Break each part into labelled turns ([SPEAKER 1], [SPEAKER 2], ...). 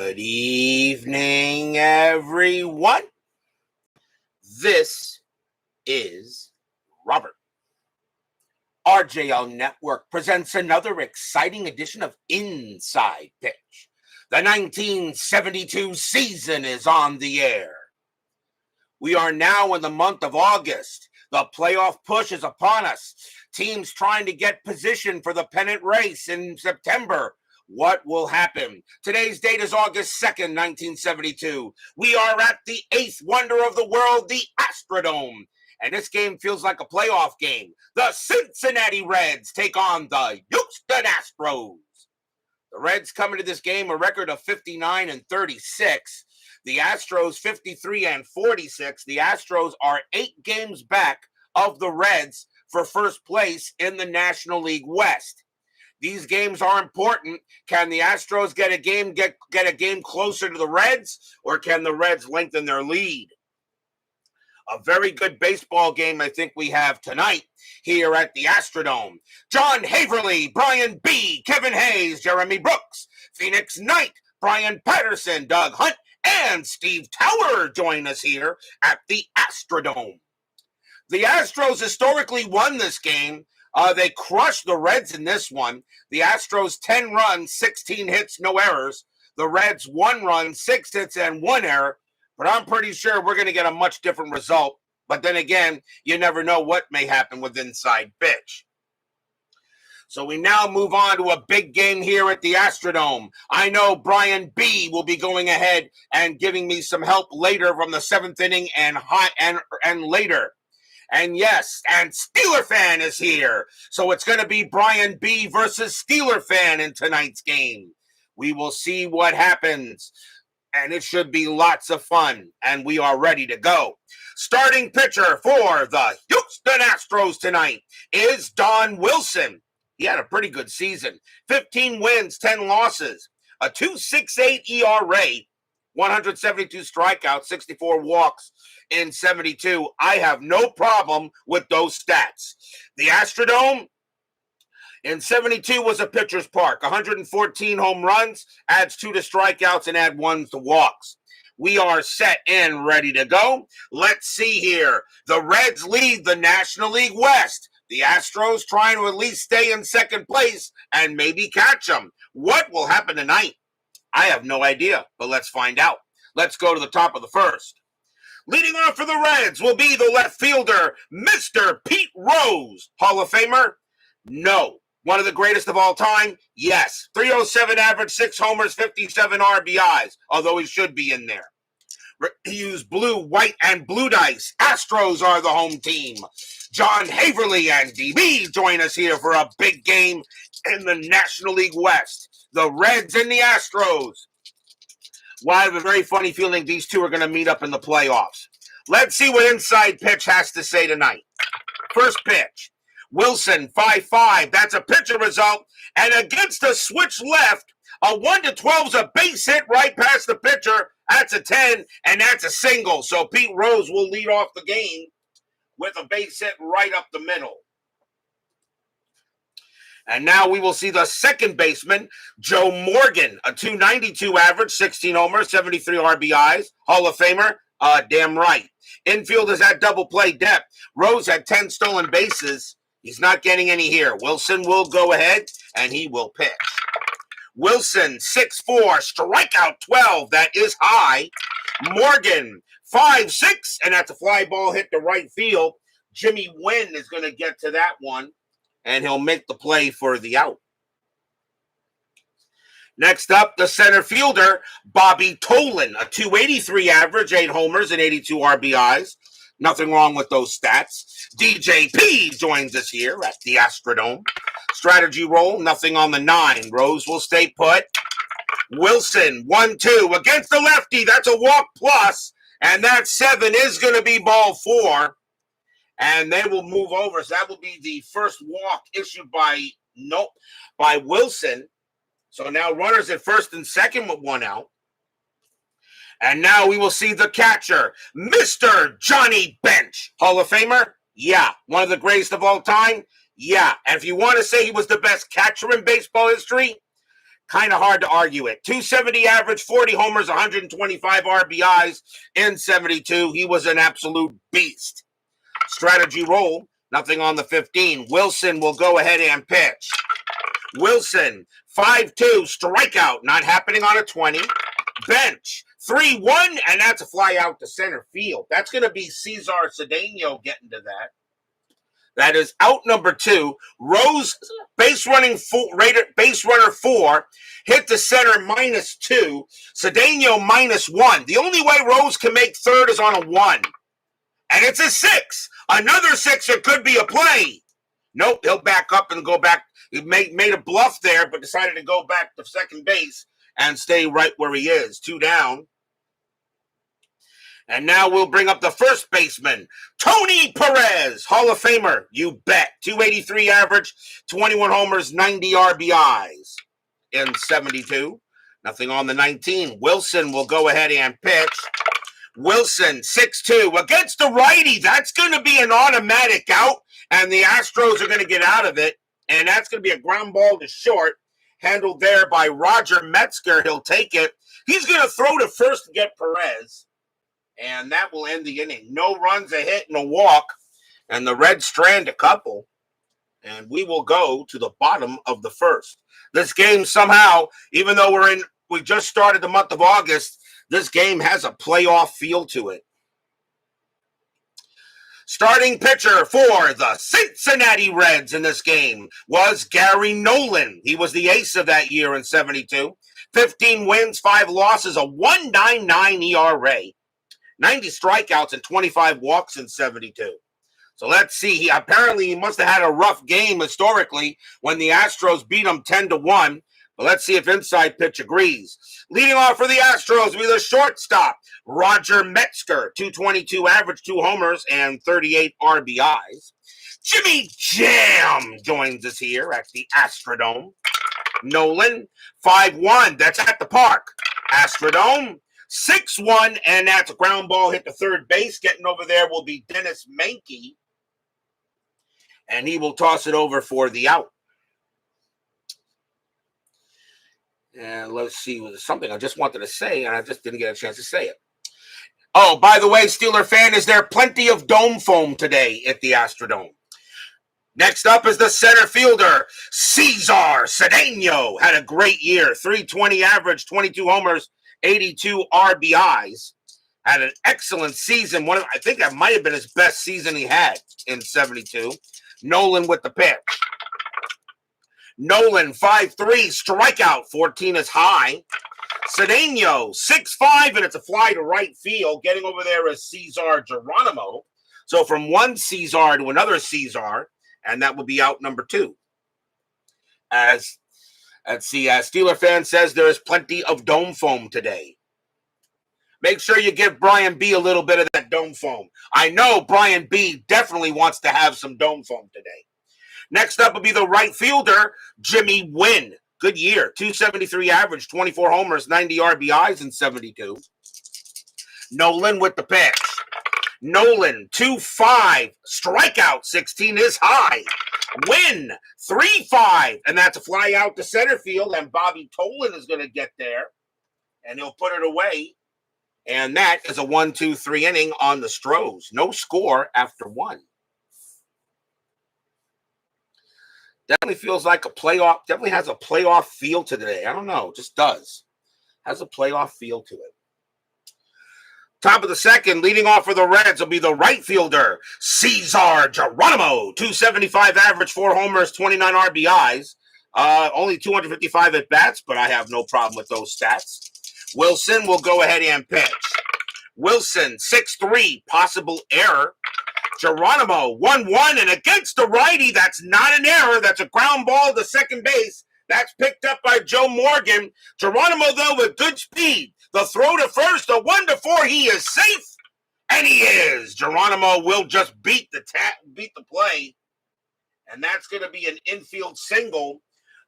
[SPEAKER 1] Good evening, everyone. This is Robert. RJL Network presents another exciting edition of Inside Pitch. The 1972 season is on the air. We are now in the month of August. The playoff push is upon us. Teams trying to get position for the pennant race in September. What will happen? Today's date is August 2nd, 1972. We are at the eighth wonder of the world, the Astrodome. And this game feels like a playoff game. The Cincinnati Reds take on the Houston Astros. The Reds come into this game a record of 59-36. The Astros 53-46. The Astros are 8 games back of the Reds for first place in the National League West. These games are important. Can the Astros get a game closer to the Reds, or can the Reds lengthen their lead? A very good baseball game I think we have tonight here at the Astrodome. John Haverly, Brian B., Kevin Hayes, Jeremy Brooks, Phoenix Knight, Brian Patterson, Doug Hunt, and Steve Tower join us here at the Astrodome. The Astros historically won this game. They crushed the Reds in this one. The Astros 10 runs, 16 hits, no errors. The Reds 1 run, 6 hits, and 1 error. But I'm pretty sure we're going to get a much different result. But then again, you never know what may happen with Inside Pitch. So we now move on to a big game here at the Astrodome. I know Brian B. will be going ahead and giving me some help later from the 7th inning and later. And yes, and Steeler Fan is here. So it's going to be Brian B. versus Steeler Fan in tonight's game. We will see what happens. And it should be lots of fun. And we are ready to go. Starting pitcher for the Houston Astros tonight is Don Wilson. He had a pretty good season. 15 wins, 10 losses. A 2.68 ERA. 172 strikeouts, 64 walks in 72. I have no problem with those stats. The Astrodome in 72 was a pitcher's park. 114 home runs, adds 2 to strikeouts, and add 1 to walks. We are set and ready to go. Let's see here. The Reds lead the National League West. The Astros trying to at least stay in second place and maybe catch them. What will happen tonight? I have no idea, but let's find out. Let's go to the top of the first. Leading off for the Reds will be the left fielder, Mr. Pete Rose. Hall of Famer? No. One of the greatest of all time? Yes. 307 average, 6 homers, 57 RBIs, although he should be in there. He used blue, white, and blue dice. Astros are the home team. John Haverly and DB join us here for a big game in the National League West. The Reds and the Astros. Well, I have a very funny feeling these two are going to meet up in the playoffs. Let's see what Inside Pitch has to say tonight. First pitch. Wilson, 5-5. That's a pitcher result. And against a switch left, a 1-12 is a base hit right past the pitcher. That's a 10, and that's a single. So Pete Rose will lead off the game with a base hit right up the middle. And now we will see the second baseman, Joe Morgan, a 292 average, 16 homers, 73 RBIs, Hall of Famer, damn right. Infield is at double play depth. Rose had 10 stolen bases. He's not getting any here. Wilson will go ahead, and he will pitch. Wilson, 6'4", strikeout 12. That is high. Morgan, 5'6", and that's a fly ball hit to right field. Jimmy Wynn is going to get to that one, and he'll make the play for the out. Next up, the center fielder, Bobby Tolan, a 283 average, 8 homers, and 82 RBIs. Nothing wrong with those stats. DJP joins us here at the Astrodome. Strategy roll, nothing on the 9. Rose will stay put. Wilson, 1-2 against the lefty. That's a walk plus, and that 7 is going to be ball 4. And they will move over. So that will be the first walk issued by Wilson. So now runners at first and second with 1 out. And now we will see the catcher, Mr. Johnny Bench. Hall of Famer? Yeah. One of the greatest of all time? Yeah. And if you want to say he was the best catcher in baseball history, Kind of hard to argue it. 270 average, 40 homers, 125 RBIs in 72. He was an absolute beast. Strategy roll, nothing on the 15. Wilson will go ahead and pitch. Wilson, 5-2, strikeout, not happening on a 20. Bench, 3-1, and that's a fly out to center field. That's going to be Cesar Cedeno getting to that. That is out number 2. Rose, base runner 4, hit the center -2. Cedeno -1. The only way Rose can make third is on a 1. And it's a 6. Another 6, it could be a play. Nope, he'll back up and go back. He made a bluff there, but decided to go back to second base and stay right where he is. 2 down. And now we'll bring up the first baseman, Tony Perez, Hall of Famer, you bet. 283 average, 21 homers, 90 RBIs in 72. Nothing on the 19. Wilson will go ahead and pitch. Wilson, 6-2, against the righty. That's going to be an automatic out, and the Astros are going to get out of it, and that's going to be a ground ball to short, handled there by Roger Metzger. He'll take it. He's going to throw to first to get Perez. And that will end the inning. No runs, a hit, and a walk. And the Reds strand a couple. And we will go to the bottom of the first. This game somehow, even though we just started the month of August, this game has a playoff feel to it. Starting pitcher for the Cincinnati Reds in this game was Gary Nolan. He was the ace of that year in 72. 15 wins, 5 losses, a 1.99 ERA. 90 strikeouts and 25 walks in 72. So let's see. Apparently, he must have had a rough game historically when the Astros beat him 10-1. But let's see if Inside Pitch agrees. Leading off for the Astros will be the shortstop, Roger Metzger. 222 average, 2 homers, and 38 RBIs. Jimmy Jam joins us here at the Astrodome. Nolan, 5-1. That's at the park. Astrodome. 6-1, and that's a ground ball hit to third base. Getting over there will be Dennis Menke, and he will toss it over for the out. And let's see, there's something I just wanted to say, and I just didn't get a chance to say it. Oh, by the way, Steeler fan, is there plenty of dome foam today at the Astrodome? Next up is the center fielder, Cesar Cedeno. Had a great year, 320 average, 22 homers, 82 RBIs. Had an excellent season. I think that might have been his best season he had in 72. Nolan with the pitch. Nolan, 5-3, strikeout, 14 is high. Cedeno, 6-5, and it's a fly to right field. Getting over there is Cesar Geronimo. So from one Cesar to another Cesar, and that will be out number 2. As Steeler fan says, there is plenty of dome foam today. Make sure you give Brian B a little bit of that dome foam. I know Brian B definitely wants to have some dome foam today. Next up will be the right fielder, Jimmy Wynn. Good year, 273 average, 24 homers, 90 RBIs in 72. Nolan with the pitch. Nolan, 2-5, strikeout, 16 is high. Win, 3-5, and that's a fly out to center field, and Bobby Tolan is going to get there, and he'll put it away, and that is a 1-2-3 inning on the Stros. No score after 1. Definitely feels like a playoff, definitely has a playoff feel to today. I don't know, just does. Has a playoff feel to it. Top of the second, leading off for the Reds will be the right fielder, Cesar Geronimo. 275 average, 4 homers, 29 RBIs. Only 255 at bats, but I have no problem with those stats. Wilson will go ahead and pitch. Wilson, 6-3, possible error. Geronimo, 1-1, and against the righty, that's not an error. That's a ground ball to second base. That's picked up by Joe Morgan. Geronimo, though, with good speed. The throw to first, a 1-4, he is safe, and he is. Geronimo will just beat the play, and that's going to be an infield single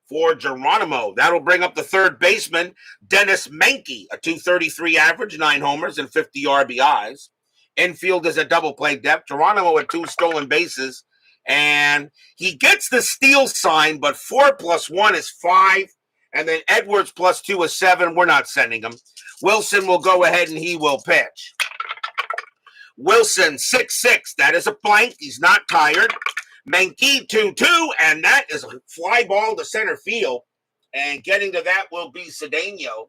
[SPEAKER 1] for Geronimo. That'll bring up the third baseman, Dennis Menke, a 233 average, 9 homers, and 50 RBIs. Infield is a double play depth. Geronimo with 2 stolen bases, and he gets the steal sign, but 4 + 1 is 5, And then Edwards +2 is 7. We're not sending him. Wilson will go ahead and he will pitch. Wilson 6-6. That is a blank. He's not tired. Menke 2-2, and that is a fly ball to center field. And getting to that will be Cedeno.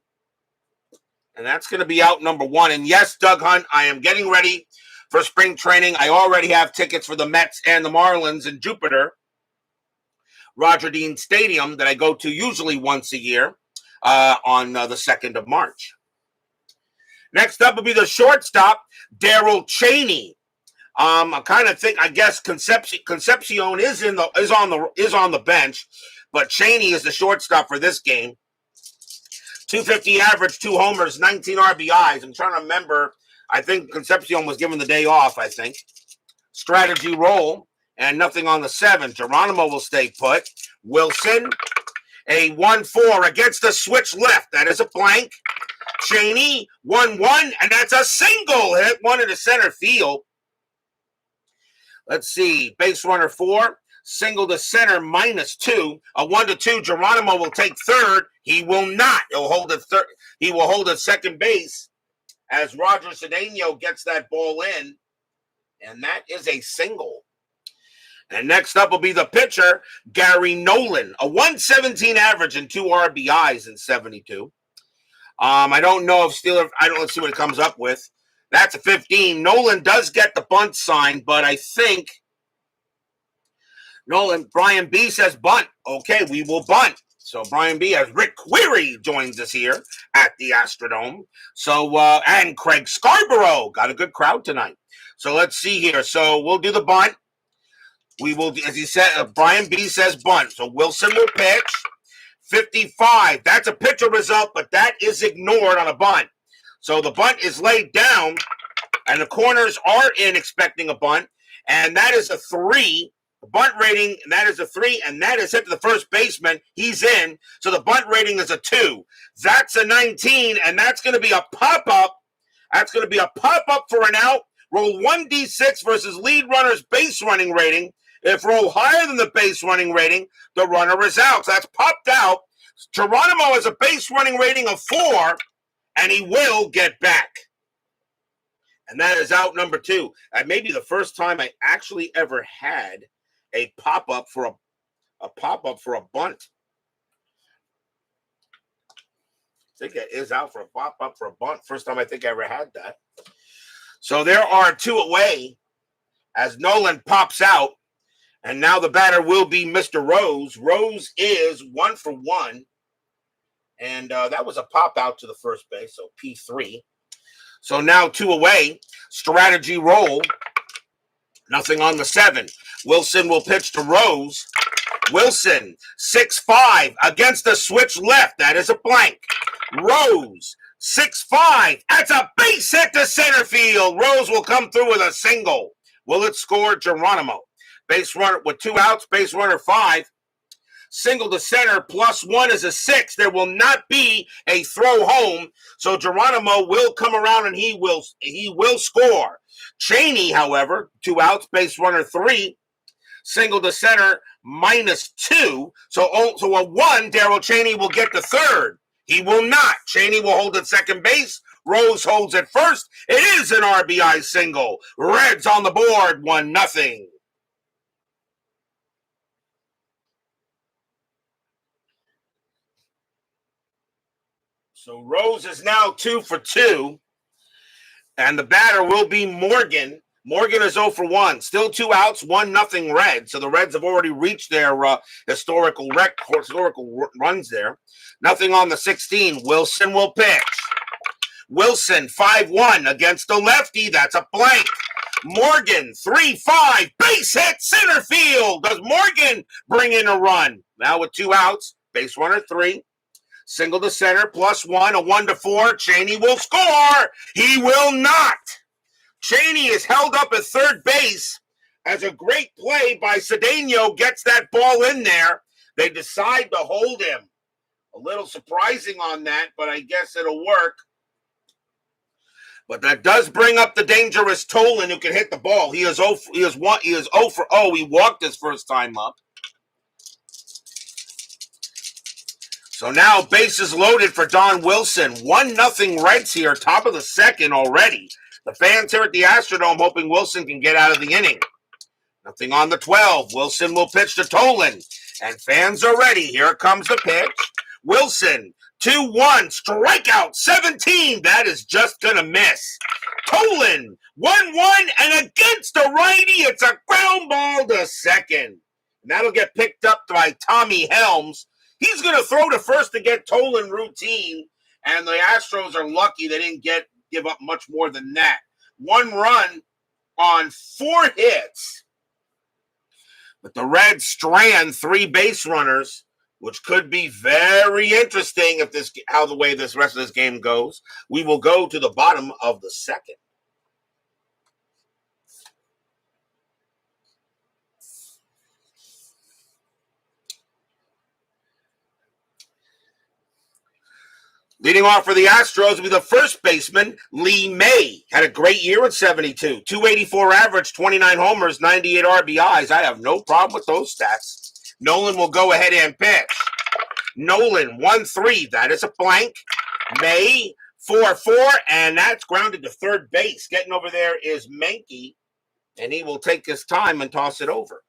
[SPEAKER 1] And that's going to be out number 1. And yes, Doug Hunt, I am getting ready for spring training. I already have tickets for the Mets and the Marlins in Jupiter, Roger Dean Stadium, that I go to usually once a year on the 2nd of March. Next up will be the shortstop, Darrell Cheney. I guess Concepcion is on the bench, but Cheney is the shortstop for this game. 250 average, 2 homers, 19 RBIs. I'm trying to remember. I think Concepcion was given the day off, I think. Strategy roll, and nothing on the 7. Geronimo will stay put. Wilson, a 1-4 against the switch left. That is a blank. Cheney, 1-1, and that's a single. Hit one into center field. Let's see. Base runner 4. Single to center, -2. A 1-2. Geronimo will take third. He will not. He'll hold it third. He will hold at second base as Roger Cedeno gets that ball in. And that is a single. And next up will be the pitcher, Gary Nolan. A 117 average and 2 RBIs in 72. I don't know if let's see what it comes up with. That's a 15. Nolan does get the bunt sign, but I think Brian B says bunt. Okay, we will bunt. So Brian B as Rick Query joins us here at the Astrodome. So, and Craig Scarborough. Got a good crowd tonight. So let's see here. So we'll do the bunt. We will, as he said, Brian B says bunt. So Wilson will pitch. 55. That's a pitcher result, but that is ignored on a bunt. So the bunt is laid down, and the corners are in expecting a bunt, and that is a 3. The bunt rating, and that is a 3, and that is hit to the first baseman. He's in, so the bunt rating is a 2. That's a 19, and that's going to be a pop-up. That's going to be a pop-up for an out. Roll 1d6 versus lead runner's base running rating. If roll higher than the base running rating, the runner is out. So that's popped out. Geronimo has a base running rating of 4, and he will get back. And that is out number 2. That may be the first time I actually ever had a pop-up for a bunt. I think it is out for a pop-up for a bunt. First time I think I ever had that. So there are 2 away as Nolan pops out. And now the batter will be Mr. Rose. Rose is 1 for 1. And that was a pop out to the first base, so P3. So now 2 away. Strategy roll. Nothing on the 7. Wilson will pitch to Rose. Wilson, 6-5 against the switch left. That is a blank. Rose, 6-5. That's a base hit to center field. Rose will come through with a single. Will it score? Geronimo. Base runner with 2 outs, base runner 5. Single to center, +1 is a 6. There will not be a throw home. So Geronimo will come around and he will score. Cheney, however, 2 outs, base runner 3. Single to center, -2. So a 1, Darrell Cheney will get the third. He will not. Cheney will hold at second base. Rose holds at first. It is an RBI single. Reds on the board, 1-0. So Rose is now 2 for 2. And the batter will be Morgan. Morgan is 0 for 1. Still 2 outs, 1-0 Reds. So the Reds have already reached their historical runs there. Nothing on the 16. Wilson will pitch. Wilson, 5-1 against the lefty. That's a blank. Morgan, 3-5. Base hit, center field. Does Morgan bring in a run? Now with 2 outs, base runner 3. Single to center, +1, a 1-4. Cheney will score. He will not. Cheney is held up at third base as a great play by Cedeno gets that ball in there. They decide to hold him. A little surprising on that, but I guess it'll work. But that does bring up the dangerous Nolan who can hit the ball. He is 0 for 0. He walked his first time up. So now bases loaded for Don Wilson. 1-0 Reds here, top of the second already. The fans here at the Astrodome hoping Wilson can get out of the inning. Nothing on the 12. Wilson will pitch to Nolan. And fans are ready. Here comes the pitch. Wilson, 2-1, strikeout 17. That is just going to miss. Nolan, 1-1, and against the righty, it's a ground ball to second. And that'll get picked up by Tommy Helms. He's going to throw to first to get Nolan routine. And the Astros are lucky they didn't give up much more than that. 1 run on 4 hits. But the Reds strand 3 base runners, which could be very interesting if the way this rest of this game goes. We will go to the bottom of the second. Leading off for the Astros will be the first baseman, Lee May. Had a great year at 72. 284 average, 29 homers, 98 RBIs. I have no problem with those stats. Nolan will go ahead and pitch. Nolan, 1-3. That is a blank. May, 4-4. And that's grounded to third base. Getting over there is Menke. And he will take his time and toss it over.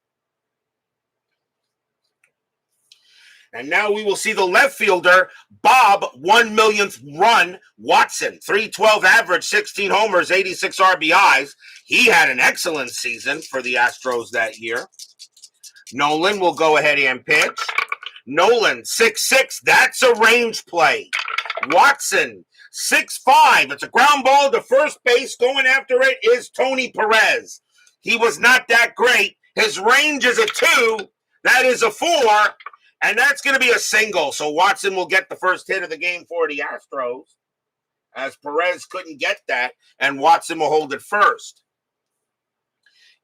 [SPEAKER 1] And now we will see the left fielder, Bob, 1 millionth run, Watson, 312 average, 16 homers, 86 RBIs. He had an excellent season for the Astros that year. Nolan will go ahead and pitch. Nolan, 6'6", that's a range play. Watson, 6'5", it's a ground ball to first base. Going after it is Tony Perez. He was not that great. His range is a 2, that is a 4. And that's going to be a single. So Watson will get the first hit of the game for the Astros, as Perez couldn't get that, and Watson will hold it first.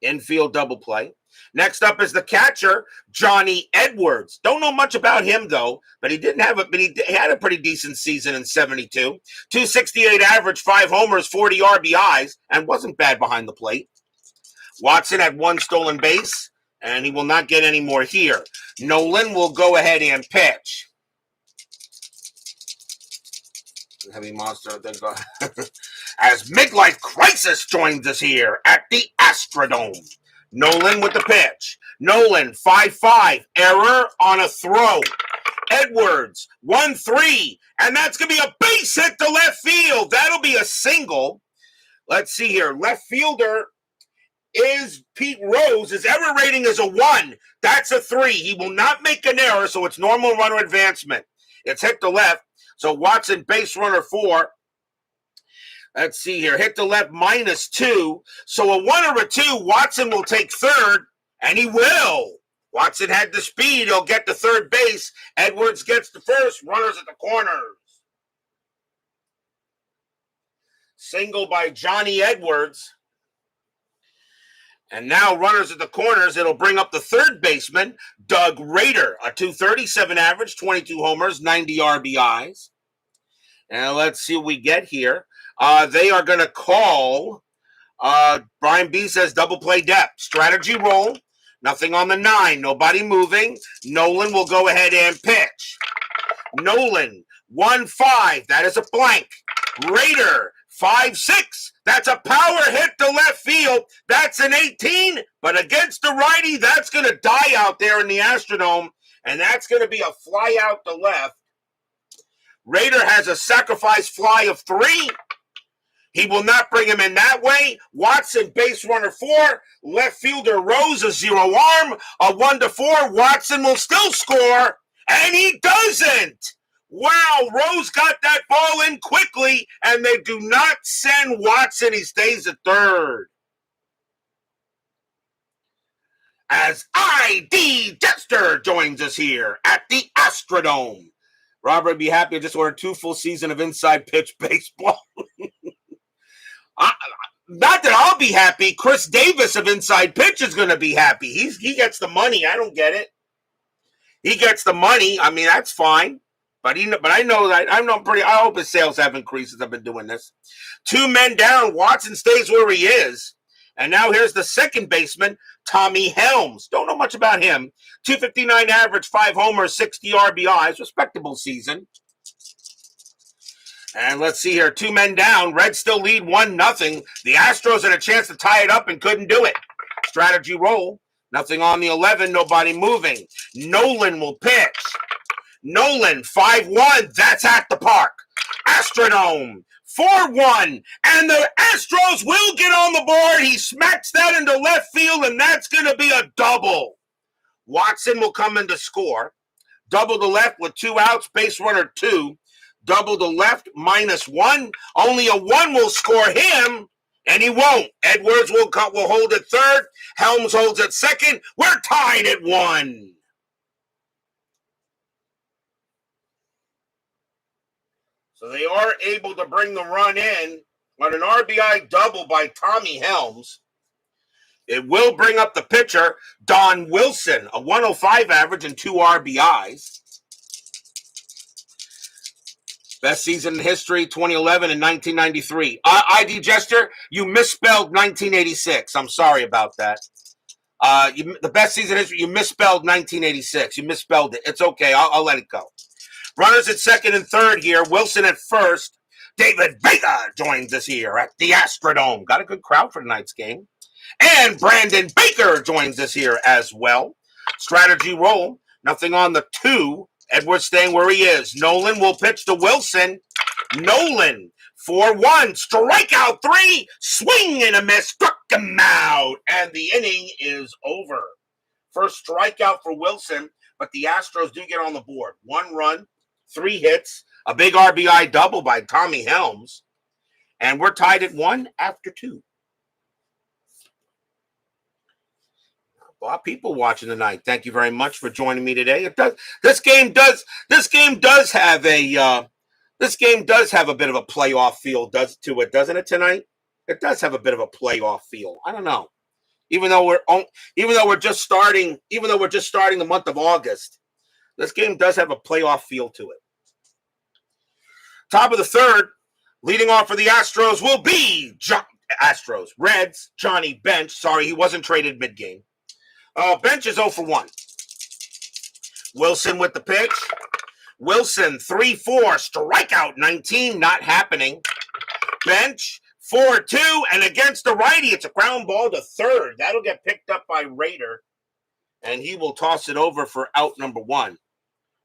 [SPEAKER 1] Infield double play. Next up is the catcher, Johnny Edwards. Don't know much about him, though, but he had a pretty decent season in 72. 268 average, 5 homers, 40 RBIs, and wasn't bad behind the plate. Watson had 1 stolen base, and he will not get any more here. Nolan will go ahead and pitch. Heavy monster. As Midlife Crisis joins us here at the Astrodome. Nolan with the pitch. Nolan, 5-5. Error on a throw. Edwards, 1-3. And that's going to be a base hit to left field. That'll be a single. Let's see here. Left fielder is Pete Rose. His error rating is a 1. That's a 3. He will not make an error, so it's normal runner advancement. It's hit to left. So Watson, base runner 4. Let's see here. Hit to left, -2. So a 1 or a 2, Watson will take third, and he will. Watson had the speed. He'll get to third base. Edwards gets the first. Runners at the corners. Single by Johnny Edwards. And now runners at the corners, it'll bring up the third baseman, Doug Rader, a 237 average, 22 homers, 90 RBIs. And let's see what we get here. They are going to call, Brian B says double play depth. Strategy roll, nothing on the 9, nobody moving. Nolan will go ahead and pitch. Nolan, 1-5, that is a blank. Rader, 5-6. That's a power hit to left field. That's an 18, but against the righty, that's going to die out there in the Astrodome, and that's going to be a fly out to left. Rader has a sacrifice fly of 3. He will not bring him in that way. Watson, base runner 4. Left fielder Rose, a 0 arm, a 1-4. Watson will still score, and he doesn't. Wow, Rose got that ball in quickly, and they do not send Watson. He stays at third. As I.D. Jester joins us here at the Astrodome. Robert would be happy. I just ordered 2 full seasons of inside pitch baseball. Not that I'll be happy. Chris Davis of Inside Pitch is going to be happy. He gets the money. I don't get it. He gets the money. I mean, that's fine. But I know that I hope his sales have increased as I've been doing this. 2 men down. Watson stays where he is. And now here's the second baseman, Tommy Helms. Don't know much about him. 259 average, 5 homers, 60 RBIs. Respectable season. And let's see here. 2 men down. Reds still lead 1-0. The Astros had a chance to tie it up and couldn't do it. Strategy roll. Nothing on the 11. Nobody moving. Nolan will pitch. Nolan, 5-1. That's at the park. Astrodome, 4-1. And the Astros will get on the board. He smacks that into left field, and that's going to be a double. Watson will come in to score. Double to left with 2 outs, base runner 2. Double to left, -1. Only a 1 will score him, and he won't. Edwards will hold at third. Helms holds at second. We're tied at 1. So they are able to bring the run in on an RBI double by Tommy Helms. It will bring up the pitcher, Don Wilson, a 105 average and 2 RBIs. Best season in history, 2011 and 1993. ID Jester, you misspelled 1986. I'm sorry about that. The best season in history, you misspelled 1986. You misspelled it. It's okay. I'll let it go. Runners at second and third here. Wilson at first. David Vega joins us here at the Astrodome. Got a good crowd for tonight's game. And Brandon Baker joins us here as well. Strategy roll. Nothing on the 2. Edwards staying where he is. Nolan will pitch to Wilson. Nolan, 4-1. Strikeout 3. Swing and a miss. Struck him out. And the inning is over. First strikeout for Wilson, but the Astros do get on the board. 1 run, 3 hits, a big RBI double by Tommy Helms. And we're tied at 1 after 2. A lot of people watching tonight. Thank you very much for joining me today. This game does have a bit of a playoff feel to it, doesn't it tonight? It does have a bit of a playoff feel. I don't know. Even though we're just starting the month of August, this game does have a playoff feel to it. Top of the third, leading off for the Astros will be Reds, Johnny Bench. Sorry, he wasn't traded mid-game. Bench is 0 for 1. Wilson with the pitch. Wilson, 3-4, strikeout 19, not happening. Bench, 4-2, and against the righty, it's a ground ball to third. That'll get picked up by Rader, and he will toss it over for out number 1.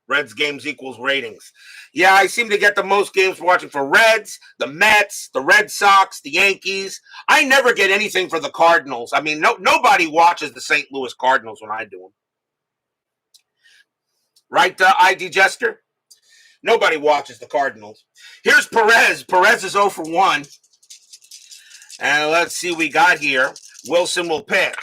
[SPEAKER 1] Reds games equals ratings. Yeah, I seem to get the most games watching for Reds, the Mets, the Red Sox, the Yankees. I never get anything for the Cardinals. I mean, nobody watches the St. Louis Cardinals when I do them. Right, ID Jester? Nobody watches the Cardinals. Here's Perez. Perez is 0 for 1. And let's see what we got here. Wilson will pitch.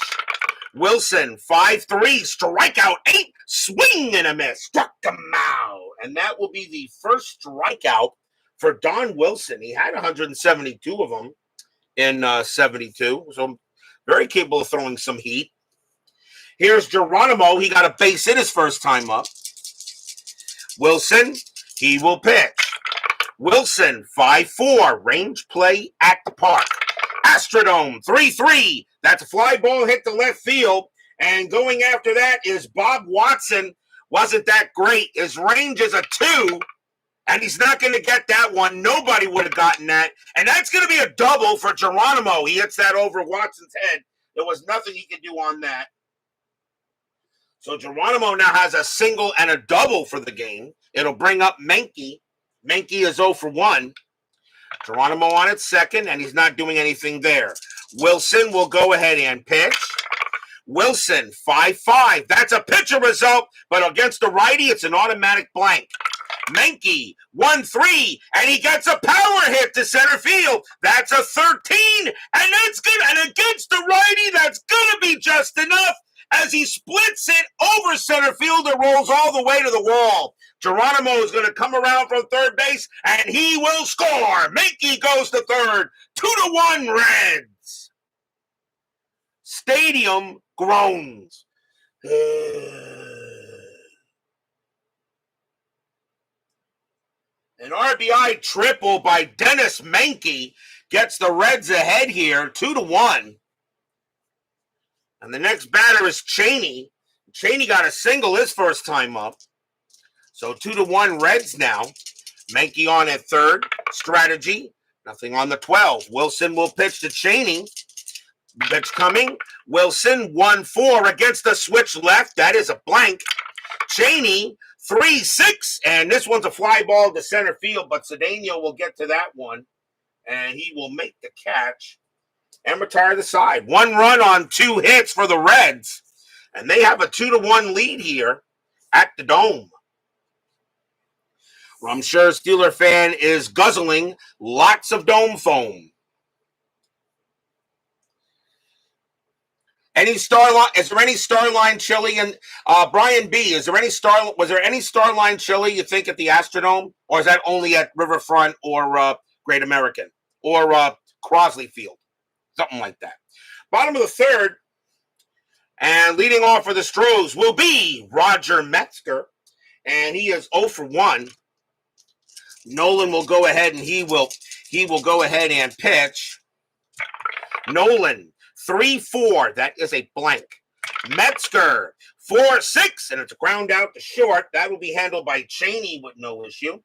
[SPEAKER 1] Wilson, 5-3, strikeout 8, swing and a miss. Struck him out. And that will be the first strikeout for Don Wilson. He had 172 of them in 72. So very capable of throwing some heat. Here's Geronimo. He got a base hit his first time up. Wilson, he will pitch. Wilson, 5-4, range play at the park. Astrodome, 3-3. That's a fly ball hit to left field. And going after that is Bob Watson. Wasn't that great? His range is a 2, and he's not going to get that one. Nobody would have gotten that. And that's going to be a double for Geronimo. He hits that over Watson's head. There was nothing he could do on that. So Geronimo now has a single and a double for the game. It'll bring up Menke. Menke is 0 for 1. Geronimo on at second, and he's not doing anything there. Wilson will go ahead and pitch. Wilson, 5-5. That's a pitcher result, but against the righty, it's an automatic blank. Menke, 1-3, and he gets a power hit to center field. That's a 13, and that's good. And against the righty, that's going to be just enough. As he splits it over center field, it rolls all the way to the wall. Geronimo is going to come around from third base, and he will score. Menke goes to third. 2-1 Reds. Stadium groans. An RBI triple by Dennis Menke gets the Reds ahead here, 2-1. And the next batter is Cheney. Cheney got a single his first time up. So 2-1 Reds now. Menke on at third. Strategy. Nothing on the 12. Wilson will pitch to Cheney. Pitch coming. Wilson 1-4 against the switch left. That is a blank. Cheney 3-6. And this one's a fly ball to center field, but Cedeno will get to that one. And he will make the catch and retire the side. 1 run on 2 hits for the Reds. And they have a 2-1 lead here at the Dome. Well, I'm sure a Steeler fan is guzzling lots of Dome foam. Is there any Starline chili? And Brian B, was there any Starline chili you think at the Astrodome? Or is that only at Riverfront or Great American? Or Crosley Field? Something like that. Bottom of the third. And leading off for the Astros will be Roger Metzger. And he is 0 for 1. Nolan will go ahead and he will go ahead and pitch. Nolan 3-4. That is a blank. Metzger 4-6, and it's a ground out to short. That will be handled by Cheney with no issue.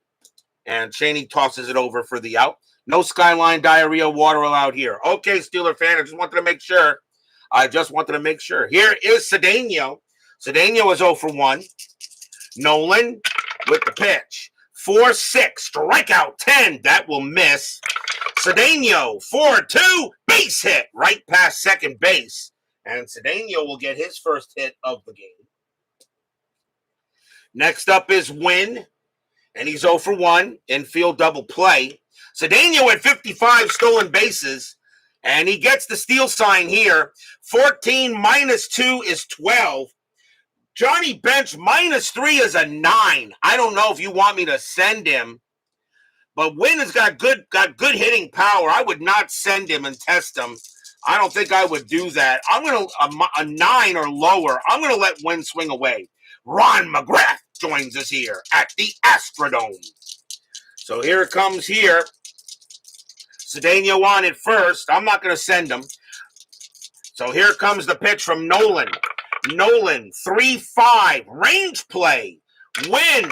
[SPEAKER 1] And Cheney tosses it over for the out. No Skyline diarrhea water allowed here. Okay, Steeler fan, I just wanted to make sure. Here is Cedeno. Cedeno is 0 for 1. Nolan with the pitch. 4-6, strikeout 10. That will miss. Cedeno 4-2, base hit right past second base. And Cedeno will get his first hit of the game. Next up is Wynn. And he's 0 for 1. Infield double play. Cedeno at 55 stolen bases. And he gets the steal sign here. 14 minus 2 is 12. Johnny Bench minus 3 is a 9. I don't know if you want me to send him. But Wynn has got good hitting power. I would not send him and test him. I don't think I would do that. I'm going to, a 9 or lower. I'm going to let Wynn swing away. Ron McGrath joins us here at the Astrodome. So here it comes here. Cedeno on at first. I'm not going to send him. So here comes the pitch from Nolan. Nolan, 3-5, range play. Wynn,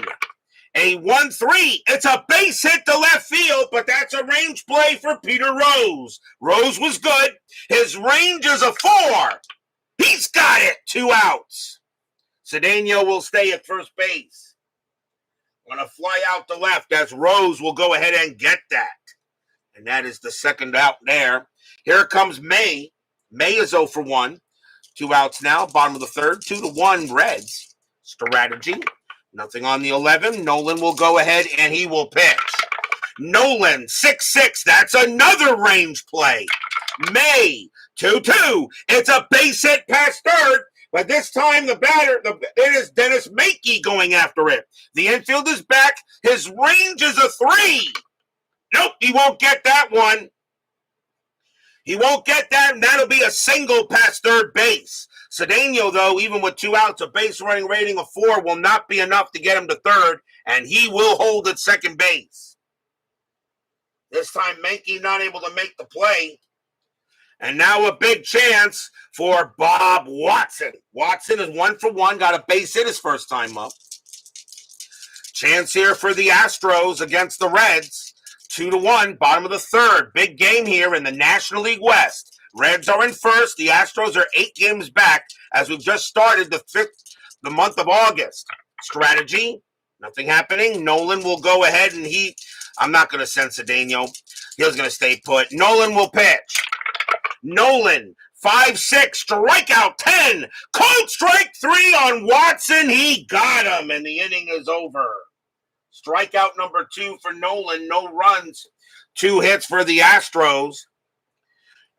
[SPEAKER 1] a 1-3. It's a base hit to left field, but that's a range play for Peter Rose. Rose was good. His range is a 4. He's got it. 2 outs. Cedeno will stay at first base. Going to fly out to left as Rose will go ahead and get that. And that is the second out there. Here comes May. May is 0 for 1. 2 outs now. Bottom of the third. 2-1 Reds. Strategy. Nothing on the 11. Nolan will go ahead and he will pitch. Nolan, 6-6. That's another range play. May, 2-2. It's a base hit past third. But this time the batter, it is Dennis Menke going after it. The infield is back. His range is a 3. Nope, he won't get that one. He won't get that, and that'll be a single past third base. Cedeno, though, even with 2 outs, a base running rating of 4 will not be enough to get him to third, and he will hold at second base. This time, Menke not able to make the play. And now a big chance for Bob Watson. Watson is 1 for 1, got a base hit his first time up. Chance here for the Astros against the Reds. 2-1, bottom of the third. Big game here in the National League West. Reds are in first. The Astros are 8 games back as we've just started the month of August. Strategy, nothing happening. Nolan will go ahead and I'm not going to send Cedeno. He's going to stay put. Nolan will pitch. Nolan, 5-6, strikeout 10. Cold strike 3 on Watson. He got him, and the inning is over. Strikeout number 2 for Nolan. No runs. 2 hits for the Astros.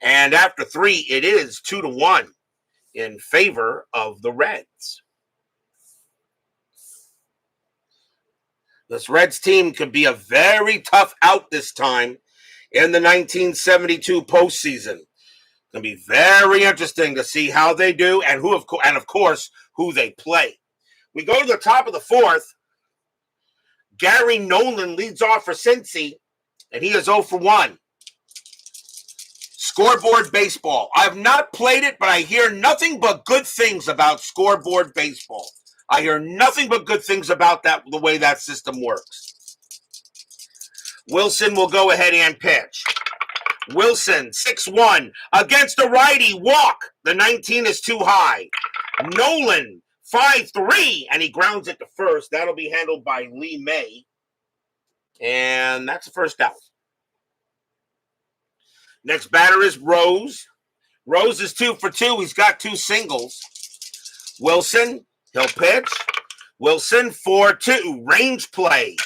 [SPEAKER 1] And after 3, it is 2-1 in favor of the Reds. This Reds team could be a very tough out this time in the 1972 postseason. It's going to be very interesting to see how they do and of course, who they play. We go to the top of the 4th. Gary Nolan leads off for Cincy, and he is 0 for 1. Scoreboard Baseball. I've not played it, but I hear nothing but good things about Scoreboard Baseball. I hear nothing but good things about that, the way that system works. Wilson will go ahead and pitch. Wilson, 6-1, against a righty, walk. The 19 is too high. Nolan, 5-3, and he grounds it to first. That'll be handled by Lee May. And that's the first out. Next batter is Rose. Rose is 2 for 2. He's got 2 singles. Wilson, he'll pitch. Wilson, 4-2. Range play.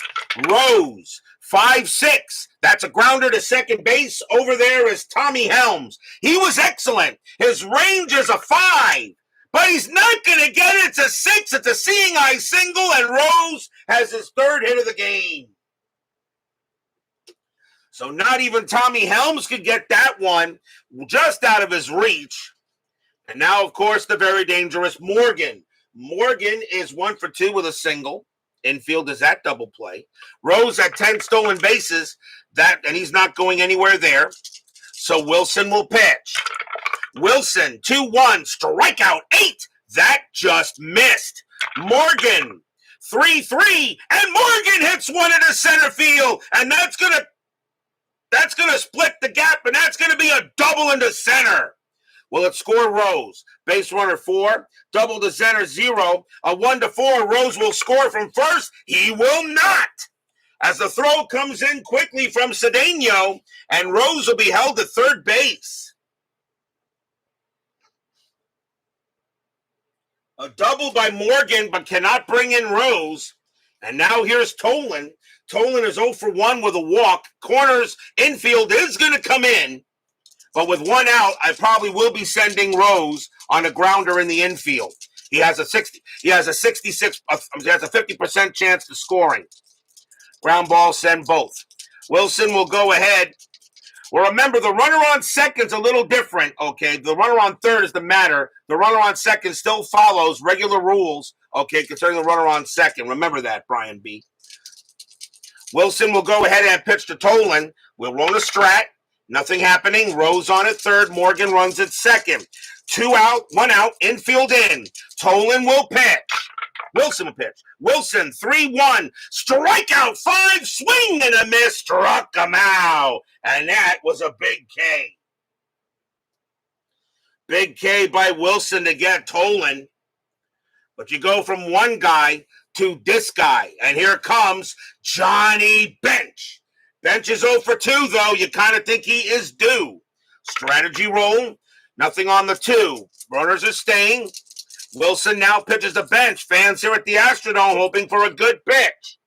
[SPEAKER 1] Rose, 5-6. That's a grounder to second base. Over there is Tommy Helms. He was excellent. His range is a 5. But he's not going to get it. It's a 6. It's a seeing eye single, and Rose has his 3rd hit of the game. So not even Tommy Helms could get that one, just out of his reach. And now, of course, the very dangerous Morgan. Morgan is 1 for 2 with a single. Infield is at double play. Rose had 10 stolen bases, and he's not going anywhere there. So Wilson will pitch. Wilson, 2-1, strikeout 8. That just missed. Morgan, 3-3, and Morgan hits one into center field, and that's gonna split the gap, and that's gonna be a double into center. Will it score Rose? Base runner 4, double to center 0, a 1-4. Rose will score from first. He will not. As the throw comes in quickly from Cedeno, and Rose will be held at third base. A double by Morgan, but cannot bring in Rose. And now here's Nolan. Nolan is 0 for 1 with a walk. Corners, infield is going to come in. But with 1 out, I probably will be sending Rose on a grounder in the infield. He has a 50% chance of scoring. Ground ball, send both. Wilson will go ahead. Well, remember, the runner on second's a little different, okay? The runner on third is the matter. The runner on second still follows regular rules, okay, concerning the runner on second. Remember that, Brian B. Wilson will go ahead and pitch to Nolan. We'll run a strat. Nothing happening. Rose on at third. Morgan runs at second. 2 out, 1 out, infield in. Nolan will pitch. Wilson will pitch. Wilson, 3-1, strikeout 5, swing and a miss, struck him out. And that was a big K. Big K by Wilson to get Nolan. But you go from one guy to this guy. And here comes Johnny Bench. Bench is 0 for 2, though. You kind of think he is due. Strategy roll. Nothing on the 2. Runners are staying. Wilson now pitches the Bench. Fans here at the Astrodome hoping for a good pitch.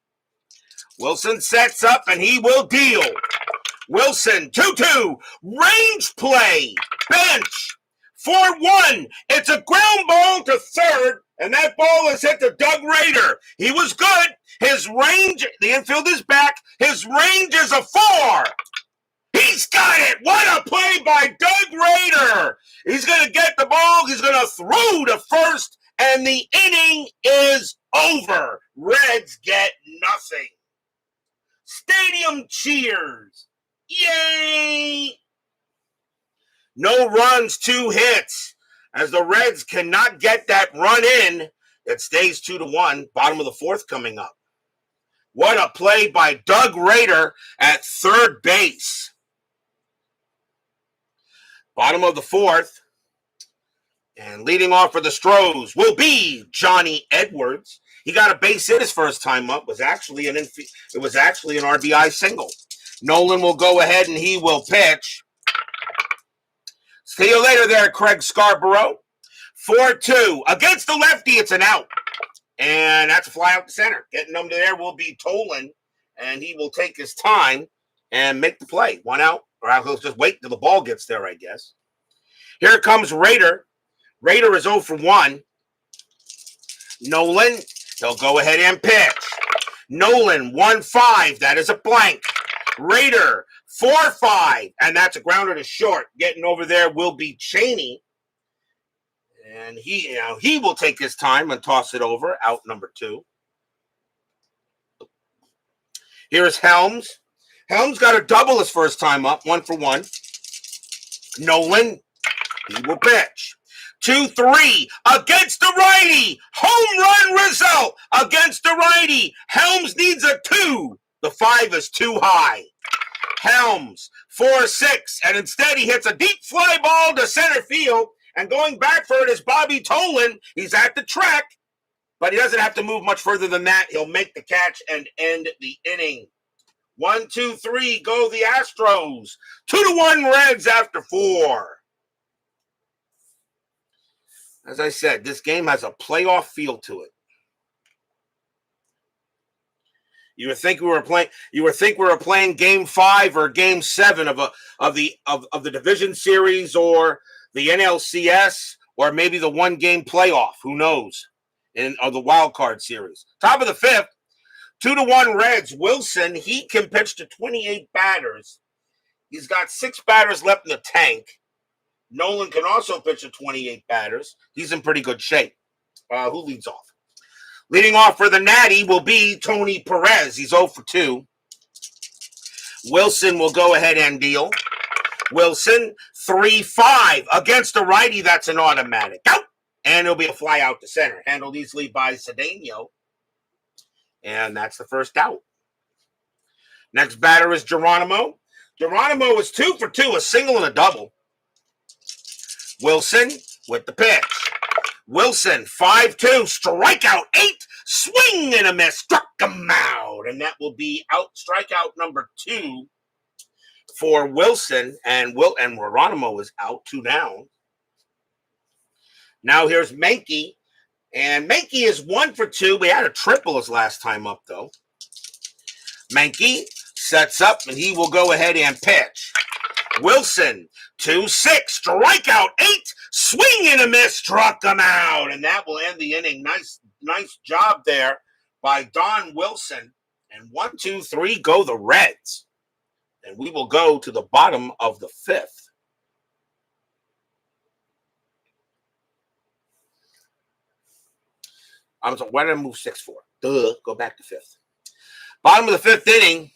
[SPEAKER 1] Wilson sets up, and he will deal. Wilson, 2-2. Range play. Bench. 4-1. It's a ground ball to third, and that ball is hit to Doug Rader. He was good. His range, the infield is back. His range is a 4. He's got it. What a play by Doug Rader. He's going to get the ball. He's going to throw to first, and the inning is over. Reds get nothing. Stadium cheers. Yay! No runs, 2 hits. As the Reds cannot get that run in, it stays 2-1. Bottom of the 4th coming up. What a play by Doug Rader at third base. Bottom of the 4th. And leading off for the Astros will be Johnny Edwards. He got a base hit his first time up. It was actually an RBI single. Nolan will go ahead and he will pitch. See you later there, Craig Scarborough. 4-2. Against the lefty, it's an out. And that's a fly out to center. Getting them to there will be Nolan. And he will take his time and make the play. 1 out. Or I'll just wait till the ball gets there, I guess. Here comes Rader. Rader is 0 for 1. Nolan, he'll go ahead and pitch. Nolan, 1-5. That is a blank. Rader, 4-5. And that's a grounder to short. Getting over there will be Cheney. And he will take his time and toss it over. Out number 2. Here's Helms. Helms got a double his first time up, 1 for 1. Nolan, he will pitch. 2-3 against the righty. Home run result against the righty. Helms needs a 2. The 5 is too high. Helms, 4-6, and instead he hits a deep fly ball to center field. And going back for it is Bobby Tolan. He's at the track, but he doesn't have to move much further than that. He'll make the catch and end the inning. 1-2-3, go the Astros. 2-1 Reds after 4. As I said, this game has a playoff feel to it. You would think we were playing Game 5 or Game 7 of the division series or the NLCS or maybe the one-game playoff. Who knows? Of the wild card series. Top of the 5th, 2-1 Reds. Wilson, he can pitch to 28 batters. He's got 6 batters left in the tank. Nolan can also pitch to 28 batters. He's in pretty good shape. Who leads off? Leading off for the Natty will be Tony Perez. He's 0 for 2. Wilson will go ahead and deal. Wilson, 3-5 against the righty. That's an automatic out. And it'll be a fly out to center. Handled easily by Cedeno. And that's the first out. Next batter is Geronimo. Geronimo is 2 for 2, a single and a double. Wilson with the pitch. Wilson, 5-2, strikeout 8, swing and a miss, struck him out. And that will be out, strikeout number 2 for Wilson. And Geronimo is out, 2 down. Now here's Menke. And Menke is 1 for 2. We had a triple his last time up, though. Menke sets up, and he will go ahead and pitch. Wilson, 2-6, strikeout 8, swing and a miss, struck him out. And that will end the inning. Nice job there by Don Wilson. And 1-2-3, go the Reds. And we will go to the bottom of the 5th. I'm sorry, why did I move 6 for? Go back to 5th. Bottom of the 5th inning,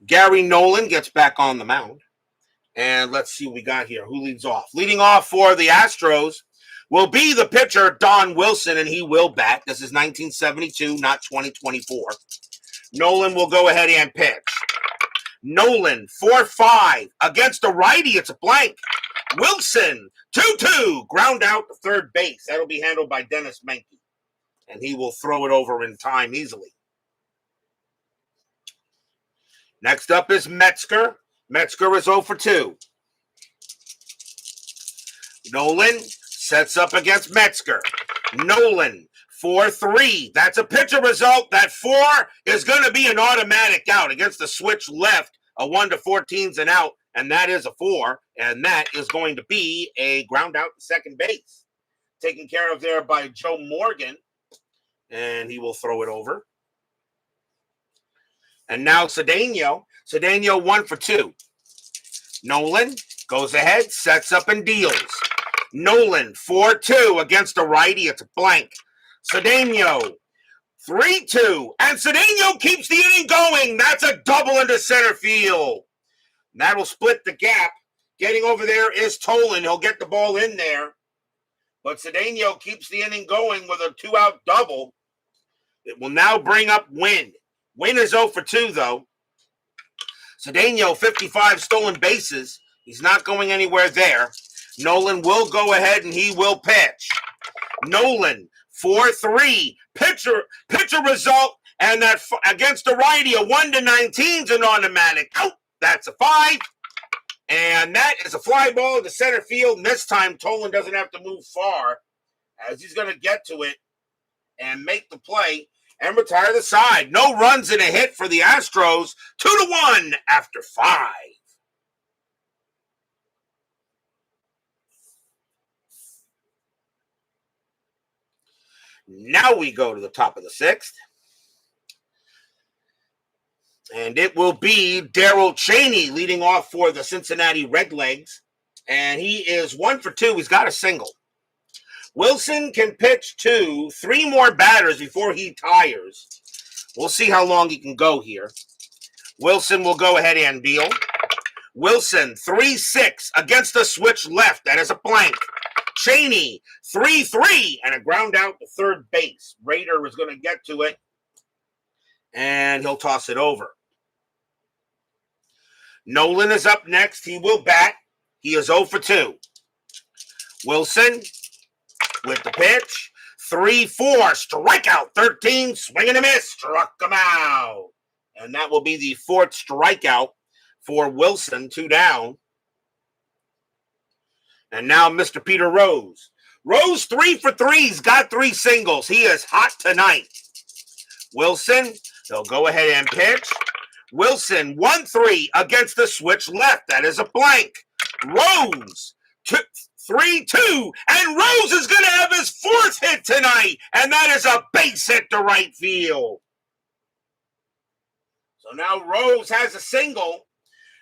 [SPEAKER 1] Gary Nolan gets back on the mound. And let's see what we got here. Who leads off? Leading off for the Astros will be the pitcher, Don Wilson, and he will bat. This is 1972, not 2024. Nolan will go ahead and pitch. Nolan, 4-5 against the righty. It's a blank. Wilson, 2-2, ground out to third base. That'll be handled by Dennis Menke. And he will throw it over in time easily. Next up is Metzger. Metzger is 0 for 2. Nolan sets up against Metzger. Nolan, 4-3. That's a pitcher result. That 4 is going to be an automatic out against the switch left. A 1-14's an out, and that is a 4. And that is going to be a ground out to second base. Taken care of there by Joe Morgan. And he will throw it over. And now Cedeno. Cedeno 1 for 2. Nolan goes ahead, sets up and deals. Nolan 4-2 against the righty. It's a blank. Cedeno 3-2. And Cedeno keeps the inning going. That's a double into center field. That'll split the gap. Getting over there is Tolan. He'll get the ball in there. But Cedeno keeps the inning going with a 2-out double. It will now bring up Wynn. Wynn is 0 for 2, though. Cedeno, 55 stolen bases. He's not going anywhere there. Nolan will go ahead and he will pitch. Nolan, 4-3. Pitcher result. And that against the righty, a 1-19's an automatic. Out. That's a 5. And that is a fly ball to center field. And this time, Tolan doesn't have to move far, as he's going to get to it and make the play and retire the side. No runs and a hit for the Astros. 2-1 after 5. Now we go to the top of the 6th. And it will be Darrell Chaney leading off for the Cincinnati Redlegs. And he is 1 for 2. He's got a single. Wilson can pitch to 3 more batters before he tires. We'll see how long he can go here. Wilson will go ahead and deal. Wilson, 3-6 against the switch left. That is a blank. Cheney, 3-3, and a ground out to third base. Rader is going to get to it, and he'll toss it over. Nolan is up next. He will bat. He is 0 for 2. Wilson with the pitch. 3-4, strikeout, 13, swing and a miss, struck him out. And that will be the fourth strikeout for Wilson, 2 down. And now Mr. Peter Rose. Rose 3 for 3. He's got 3 singles. He is hot tonight. Wilson, they'll go ahead and pitch. Wilson, 1-3 against the switch left. That is a blank. Rose, 3-2. And Rose is going to have his 4th hit tonight. And that is a base hit to right field. So now Rose has a single.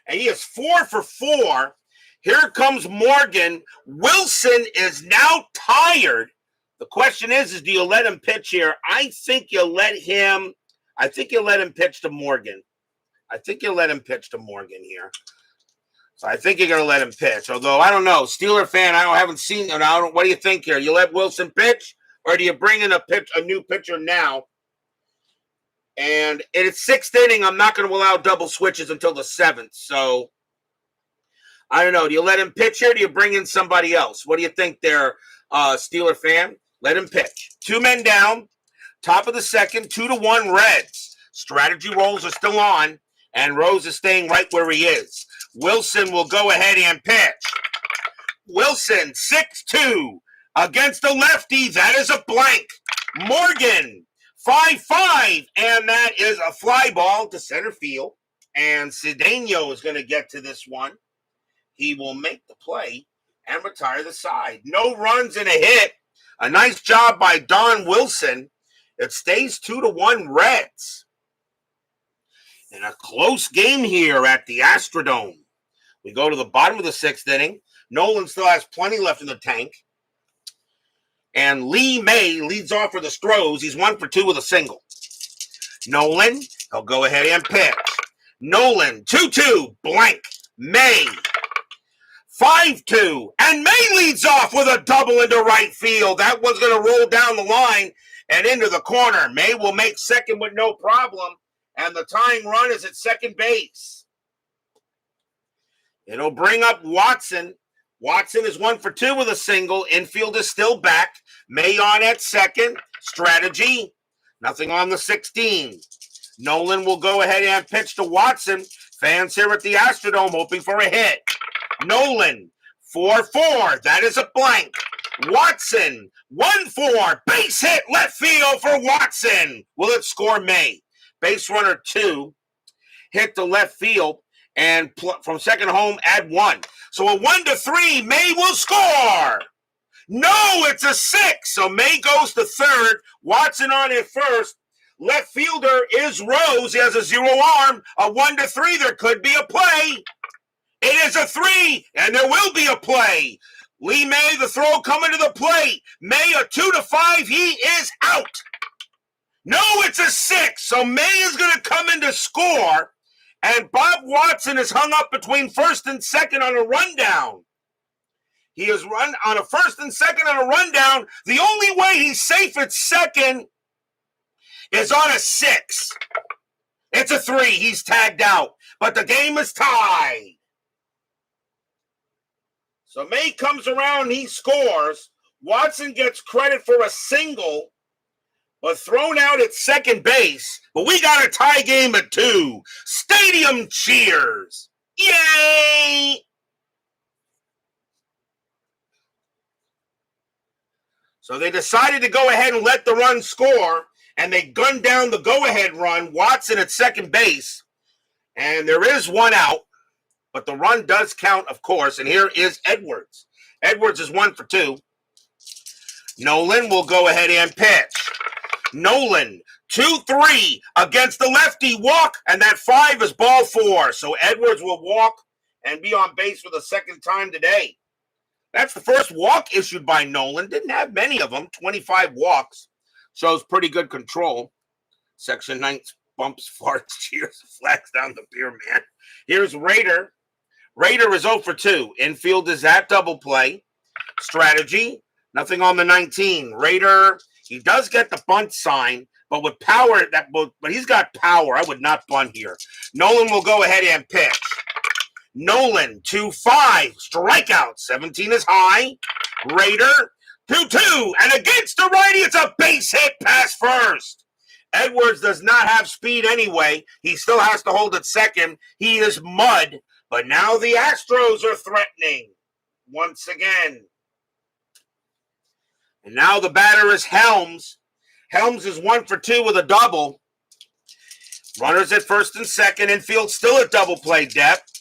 [SPEAKER 1] And he is 4 for 4. Here comes Morgan. Wilson is now tired. The question is do you let him pitch here? I think you'll let him pitch to Morgan. Here. So I think you're going to let him pitch. Although, I don't know. Steeler fan, I haven't seen it. What do you think here? You let Wilson pitch? Or do you bring in a new pitcher now? And it's 6th inning. I'm not going to allow double switches until the 7th. So I don't know. Do you let him pitch here or do you bring in somebody else? What do you think there, Steeler fan? Let him pitch. 2 men down. Top of the 2nd, 2-1 Reds. Strategy rolls are still on, and Rose is staying right where he is. Wilson will go ahead and pitch. Wilson, 6-2 against the lefty. That is a blank. Morgan, 5-5, and that is a fly ball to center field. And Cedeno is going to get to this one. He will make the play and retire the side. No runs and a hit. A nice job by Don Wilson. It stays 2-1 Reds. In a close game here at the Astrodome. We go to the bottom of the 6th inning. Nolan still has plenty left in the tank. And Lee May leads off for the Astros. He's 1 for 2 with a single. Nolan, he'll go ahead and pitch. Nolan, 2-2, blank. May, 5-2, and May leads off with a double into right field. That one's going to roll down the line and into the corner. May will make second with no problem, and the tying run is at second base. It'll bring up Watson. Watson is 1 for 2 with a single. Infield is still back. May on at second. Strategy, nothing on the 16. Nolan will go ahead and pitch to Watson. Fans here at the Astrodome hoping for a hit. Nolan, 4-4. That is a blank. Watson, 1-4. Base hit left field for Watson. Will it score May? Base runner 2 hit to left field, and from second home, add 1. So a 1-3, May will score. No, it's a 6. So May goes to third. Watson on at first. Left fielder is Rose. He has a 0 arm. A 1-3, there could be a play. It is a 3, and there will be a play. Lee May, the throw coming to the plate. May, a 2-5, he is out. No, it's a 6. So May is going to come in to score, and Bob Watson is hung up between first and second on a rundown. He is run on a first and second on a rundown. The only way he's safe at second is on a 6. It's a 3. He's tagged out, but the game is tied. So May comes around, he scores. Watson gets credit for a single, but thrown out at second base. But we got a tie game at 2. Stadium cheers. Yay! So they decided to go ahead and let the run score, and they gunned down the go-ahead run. Watson at second base, and there is 1 out. But the run does count, of course, and here is Edwards. Edwards is 1 for 2. Nolan will go ahead and pitch. Nolan, 2-3 against the lefty, walk, and that 5 is ball 4. So Edwards will walk and be on base for the second time today. That's the first walk issued by Nolan. Didn't have many of them, 25 walks. Shows pretty good control. Section 9 bumps, farts, cheers, flags down the beer man. Here's Rader. Raider is 0 for 2. Infield is at double play. Strategy, nothing on the 19. Raider, he does get the bunt sign, but with power, but he's got power. I would not bunt here. Nolan will go ahead and pitch. Nolan, 2-5, strikeout. 17 is high. Raider, 2-2, and against the righty, it's a base hit past first. Edwards does not have speed anyway. He still has to hold at second. He is mud, but now the Astros are threatening once again. And now the batter is Helms. Helms is 1 for 2 with a double. Runners at first and second. Infield still at double play depth.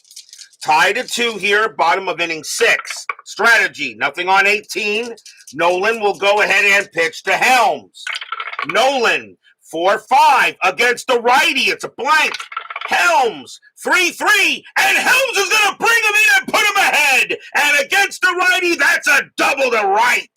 [SPEAKER 1] Tied at 2 here, bottom of inning 6. Strategy, nothing on 18. Nolan will go ahead and pitch to Helms. Nolan, 4-5 against the righty. It's a blank. Helms, 3-3, and Helms is going to bring him in and put him ahead. And against the righty, that's a double to right.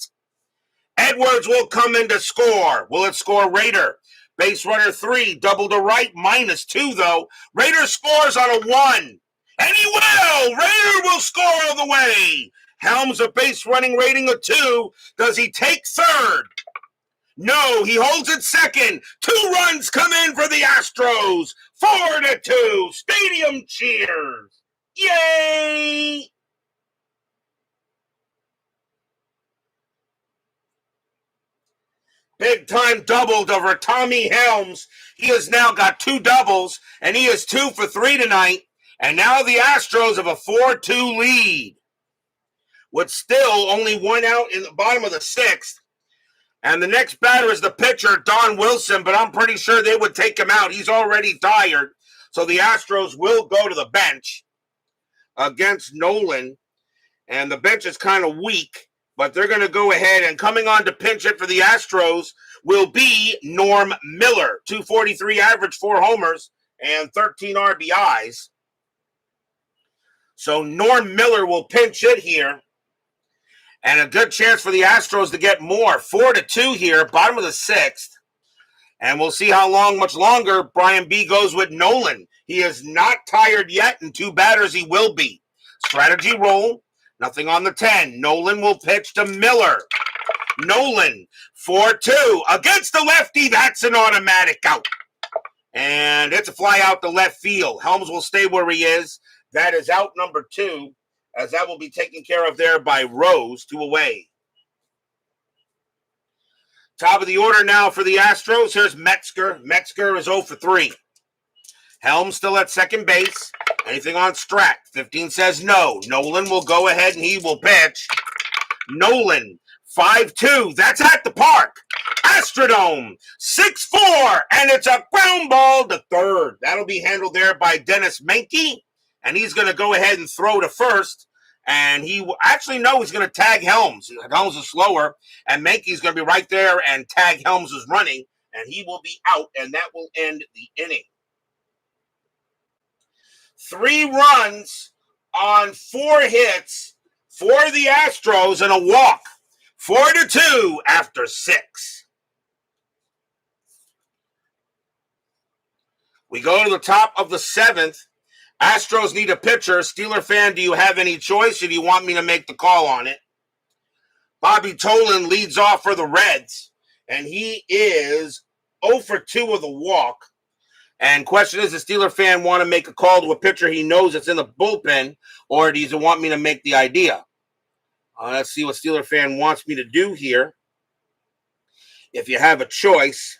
[SPEAKER 1] Edwards will come in to score. Will it score Raider? Base runner 3, double to right, -2 though. Raider scores on a 1. And he will! Raider will score all the way. Helms a base running rating of 2. Does he take third? No, he holds it second. 2 runs come in for the Astros. 4-2. Stadium cheers. Yay! Big time double over Tommy Helms. He has now got 2 doubles, and he is 2 for 3 tonight. And now the Astros have a 4-2 lead, with still only 1 out in the bottom of the 6th. And the next batter is the pitcher, Don Wilson, but I'm pretty sure they would take him out. He's already tired. So the Astros will go to the bench against Nolan. And the bench is kind of weak, but they're going to go ahead. And coming on to pinch it for the Astros will be Norm Miller. 243 average, 4 homers, and 13 RBIs. So Norm Miller will pinch it here. And a good chance for the Astros to get more. 4-2 here, bottom of the 6th. And we'll see how much longer Brian B. goes with Nolan. He is not tired yet. In 2 batters, he will be. Strategy roll. Nothing on the 10. Nolan will pitch to Miller. Nolan, 4-2. Against the lefty, that's an automatic out. And it's a fly out to left field. Helms will stay where he is. That is out number 2, as that will be taken care of there by Rose, 2 away. Top of the order now for the Astros. Here's Metzger. Metzger is 0 for 3. Helms still at second base. Anything on Strat? 15 says no. Nolan will go ahead and he will pitch. Nolan, 5-2. That's at the park. Astrodome, 6-4. And it's a ground ball to third. That'll be handled there by Dennis Menke. And he's going to go ahead and throw to first. And he will actually, no, he's going to tag Helms. Helms is slower. And Menke's going to be right there and tag Helms is running. And he will be out. And that will end the inning. 3 runs on 4 hits for the Astros and a walk. 4-2 after 6. We go to the top of the 7th. Astros need a pitcher. Steeler fan, do you have any choice, or do you want me to make the call on it? Bobby Tolan leads off for the Reds, and he is 0 for 2 with a walk. And question is, the Steeler fan want to make a call to a pitcher he knows that's in the bullpen, or does he want me to make the idea? Let's see what Steeler fan wants me to do here. If you have a choice,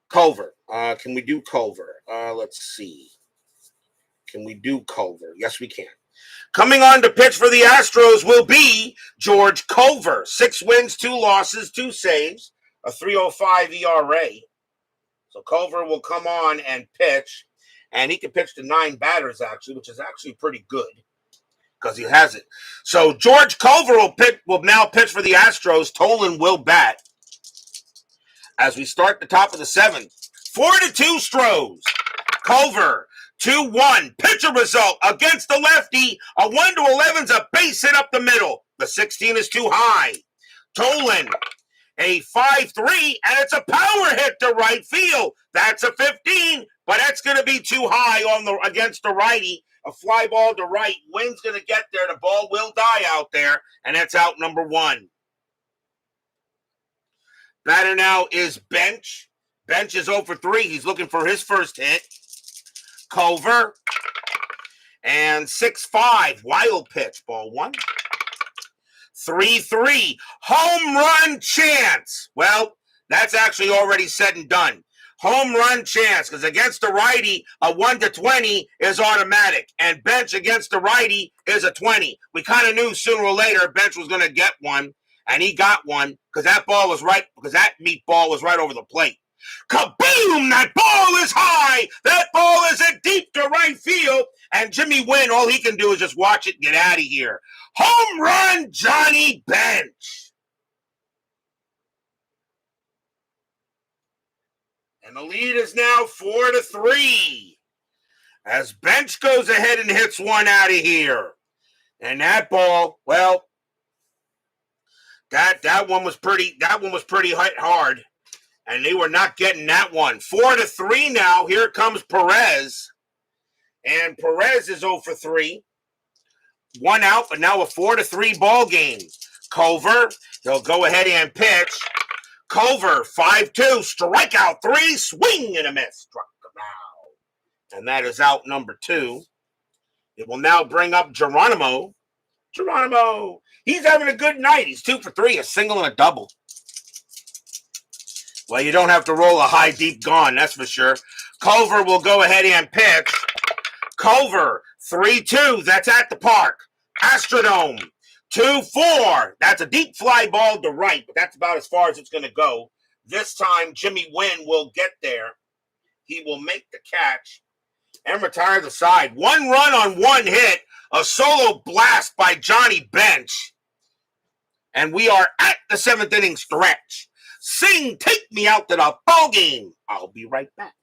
[SPEAKER 1] Culver. Can we do Culver? Let's see. Can we do Culver? Yes, we can. Coming on to pitch for the Astros will be George Culver. 6 wins, 2 losses, 2 saves, a 3.05 ERA. So Culver will come on and pitch, and he can pitch to 9 batters, actually, which is actually pretty good because he has it. So George Culver will now pitch for the Astros. Tolan will bat as we start the top of the 7th. 4-2 Stros. Culver, 2-1. Pitcher result against the lefty. A 1-11's a base hit up the middle. The 16 is too high. Tolan A 5-3, and it's a power hit to right field. That's a 15, but that's going to be too high against the righty. A fly ball to right. Wynn's going to get there. The ball will die out there, and that's out number 1. Batter now is Bench. Bench is 0 for 3. He's looking for his first hit. Culver. And 6-5. Wild pitch. Ball 1. 3-3. Home run chance. Well, that's actually already said and done. Home run chance, because against the righty, a 1-20 is automatic. And Bench against the righty is a 20. We kind of knew sooner or later Bench was going to get one, and he got one because that meatball was right over the plate. Kaboom! That ball is high. That ball is a deep to right field. And Jimmy Wynn, all he can do is just watch it and get out of here. Home run, Johnny Bench. And the lead is now 4-3. As Bench goes ahead and hits one out of here. And that ball, well, that one was pretty hard. And they were not getting that one. 4-3 now. Here comes Perez. And Perez is 0 for 3. 1 out, but now a 4-3 ball game. Culver, he'll go ahead and pitch. Culver, 5-2, strikeout 3, swing and a miss. Struck him out. And that is out number 2. It will now bring up Geronimo. Geronimo, he's having a good night. He's 2 for 3, a single and a double. Well, you don't have to roll a high, deep gone, that's for sure. Culver will go ahead and pitch. Culver, 3-2, that's at the park. Astrodome, 2-4. That's a deep fly ball to right, but that's about as far as it's going to go. This time, Jimmy Wynn will get there. He will make the catch and retire the side. 1 run on 1 hit, a solo blast by Johnny Bench. And we are at the 7th inning stretch. Sing, take me out to the ball game. I'll be right back.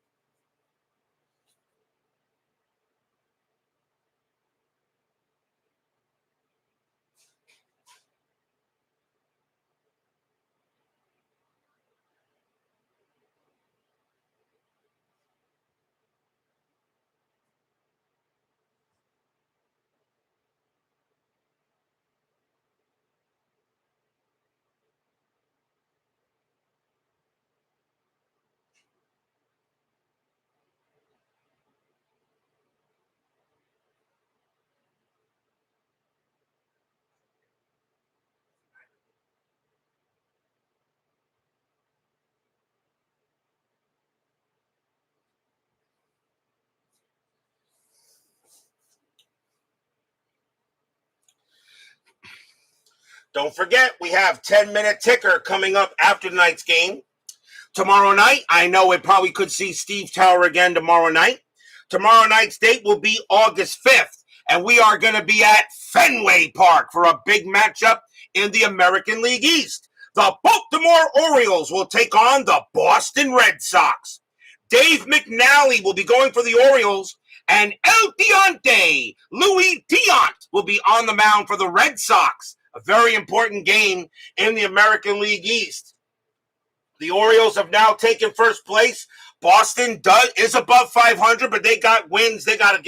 [SPEAKER 1] Don't forget, we have 10-minute ticker coming up after tonight's game. Tomorrow night, I know we probably could see Steve Tower again tomorrow night. Tomorrow night's date will be August 5th, and we are going to be at Fenway Park for a big matchup in the American League East. The Baltimore Orioles will take on the Boston Red Sox. Dave McNally will be going for the Orioles, and El Diante, Louis Diant, will be on the mound for the Red Sox. A very important game in the American League East. The Orioles have now taken first place. Boston is above 500, but they got wins. They got to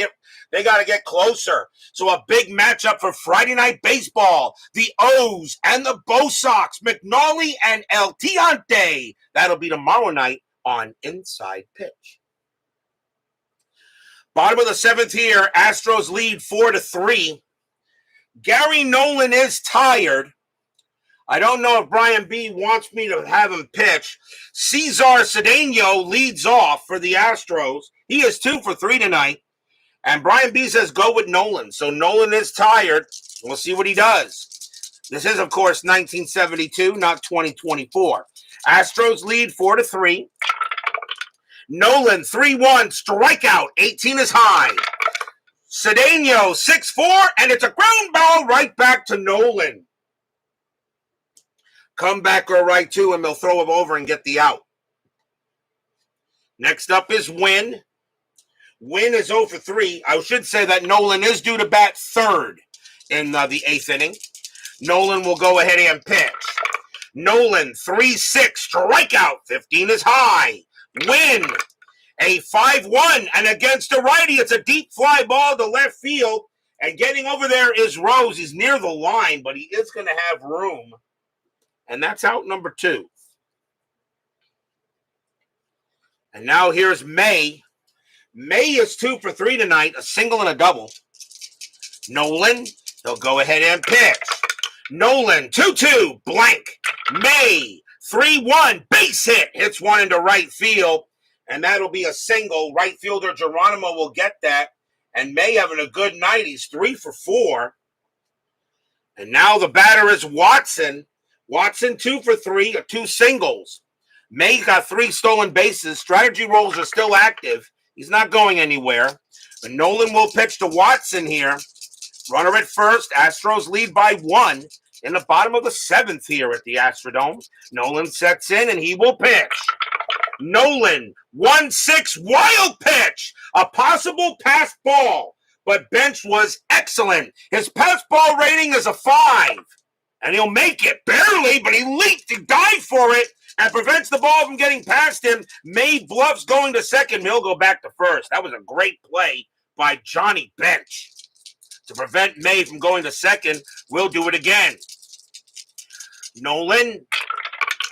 [SPEAKER 1] get closer. So a big matchup for Friday Night Baseball. The O's and the Bo Sox, McNally and El Diante. That'll be tomorrow night on Inside Pitch. Bottom of the 7th here, Astros lead 4-3. Gary Nolan is tired. I don't know if Brian B. wants me to have him pitch. Cesar Cedeno leads off for the Astros. He is 2 for 3 tonight. And Brian B. says go with Nolan. So Nolan is tired. We'll see what he does. This is, of course, 1972, not 2024. Astros lead 4-3. Nolan, 3-1, strikeout, 18 is high. Cedeno, 6-4, and it's a ground ball right back to Nolan. Comeback or right to him, they'll throw him over and get the out. Next up is Wynn. Wynn is 0 for 3. I should say that Nolan is due to bat third in the 8th inning. Nolan will go ahead and pitch. Nolan, 3-6, strikeout, 15 is high. Win, a 5-1, and against the righty, it's a deep fly ball to left field. And getting over there is Rose. He's near the line, but he is going to have room. And that's out number 2. And now here's May. May is 2 for 3 tonight, a single and a double. Nolan, he'll go ahead and pitch. Nolan, 2-2, blank. May, 3-1, base hit. Hits one into right field, and that'll be a single. Right fielder Geronimo will get that. And May having a good night. He's 3 for 4. And now the batter is Watson. Watson, 2 for 3, 2 singles. May got 3 stolen bases. Strategy rolls are still active. He's not going anywhere. But Nolan will pitch to Watson here. Runner at first. Astros lead by 1 in the bottom of the 7th here at the Astrodome. Nolan sets in, and he will pitch. Nolan, 1-6, wild pitch. A possible pass ball, but Bench was excellent. His pass ball rating is a 5. And he'll make it, barely, but he leaped, he dived for it, and prevents the ball from getting past him. May bluffs going to second. He'll go back to first. That was a great play by Johnny Bench to prevent May from going to second. We'll do it again. Nolan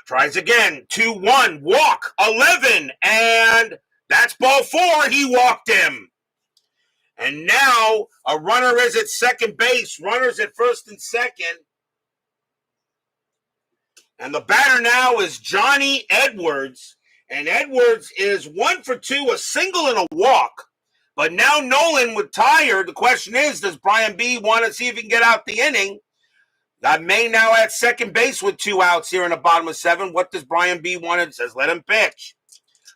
[SPEAKER 1] tries again. 2-1, walk, 11, and that's ball 4. He walked him. And now a runner is at second base. Runners at first and second. And the batter now is Johnny Edwards. And Edwards is 1 for 2, a single and a walk. But now Nolan with tired. The question is, does Brian B want to see if he can get out the inning? Got May now at second base with 2 outs here in the bottom of 7. What does Brian B want? It says let him pitch.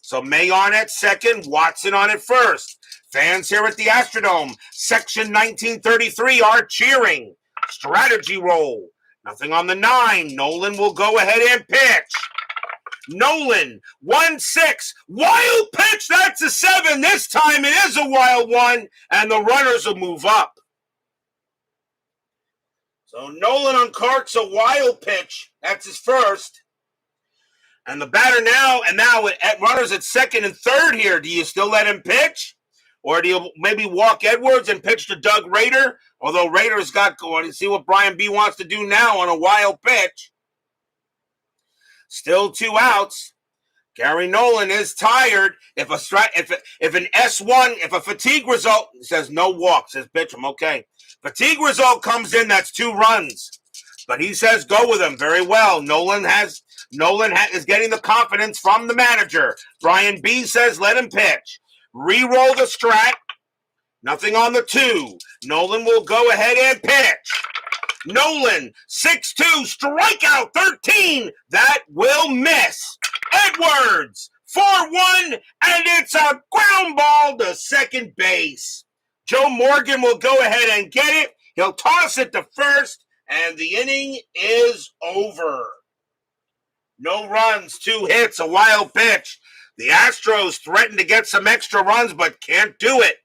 [SPEAKER 1] So May on at second, Watson on at first. Fans here at the Astrodome, section 1933 are cheering. Strategy roll. Nothing on the 9. Nolan will go ahead and pitch. Nolan, 1-6, wild pitch. That's a 7. This time it is a wild one, and the runners will move up. So Nolan uncorks a wild pitch. That's his first. And the batter now at runners at second and third here. Do you still let him pitch? Or do you maybe walk Edwards and pitch to Doug Rader? Although Rader's got going. See what Brian B wants to do now on a wild pitch. Still 2 outs. Gary Nolan is tired. If an S1, if a fatigue result says no walk, says pitch him, okay. Fatigue result comes in, that's 2 runs. But he says go with him. Very well. Nolan is getting the confidence from the manager. Brian B says let him pitch. Re-roll the strat. Nothing on the 2. Nolan will go ahead and pitch. Nolan, 6-2, strikeout 13. That will miss. Edwards, 4-1, and it's a ground ball to second base. Joe Morgan will go ahead and get it. He'll toss it to first, and the inning is over. No runs, 2 hits, a wild pitch. The Astros threaten to get some extra runs, but can't do it.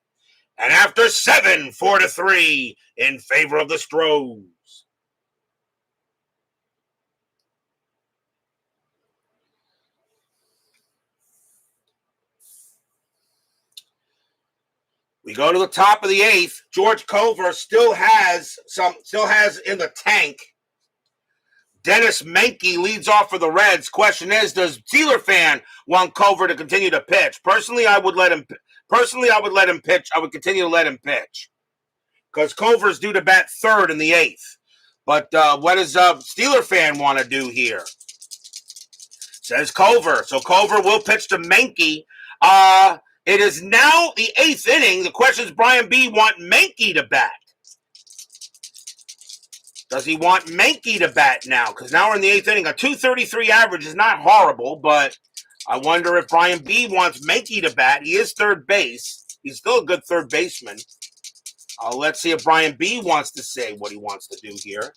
[SPEAKER 1] And after 7, 4-3 in favor of the Astros. We go to the top of the 8th. George Cover still has in the tank. Dennis Menke leads off for the Reds. Question is, does Steeler fan want Cover to continue to pitch? Personally, I would let him pitch. I would continue to let him pitch. Because Cover's due to bat 3rd in the 8th. But what does Steeler fan want to do here? Says Cover. So Cover will pitch to Menke. It is now the 8th inning. The question is, Brian B want Menke to bat? Does he want Menke to bat now? Because now we're in the 8th inning. A 233 average is not horrible, but I wonder if Brian B wants Menke to bat. He is third base. He's still a good third baseman. Let's see if Brian B wants to say what he wants to do here.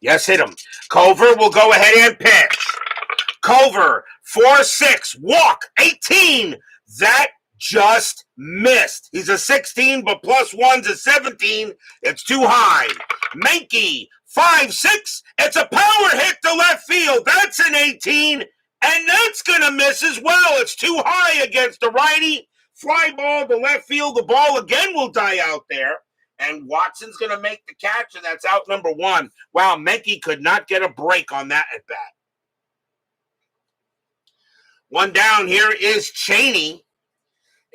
[SPEAKER 1] Yes, hit him. Cover will go ahead and pitch. Cover, 4-6, walk, 18. That just missed. He's a 16, but +1's a 17. It's too high. Menke, 5-6. It's a power hit to left field. That's an 18, and that's going to miss as well. It's too high against the righty. Fly ball to left field. The ball again will die out there, and Watson's going to make the catch, and that's out number 1. Wow, Menke could not get a break on that at bat. One down here is Cheney,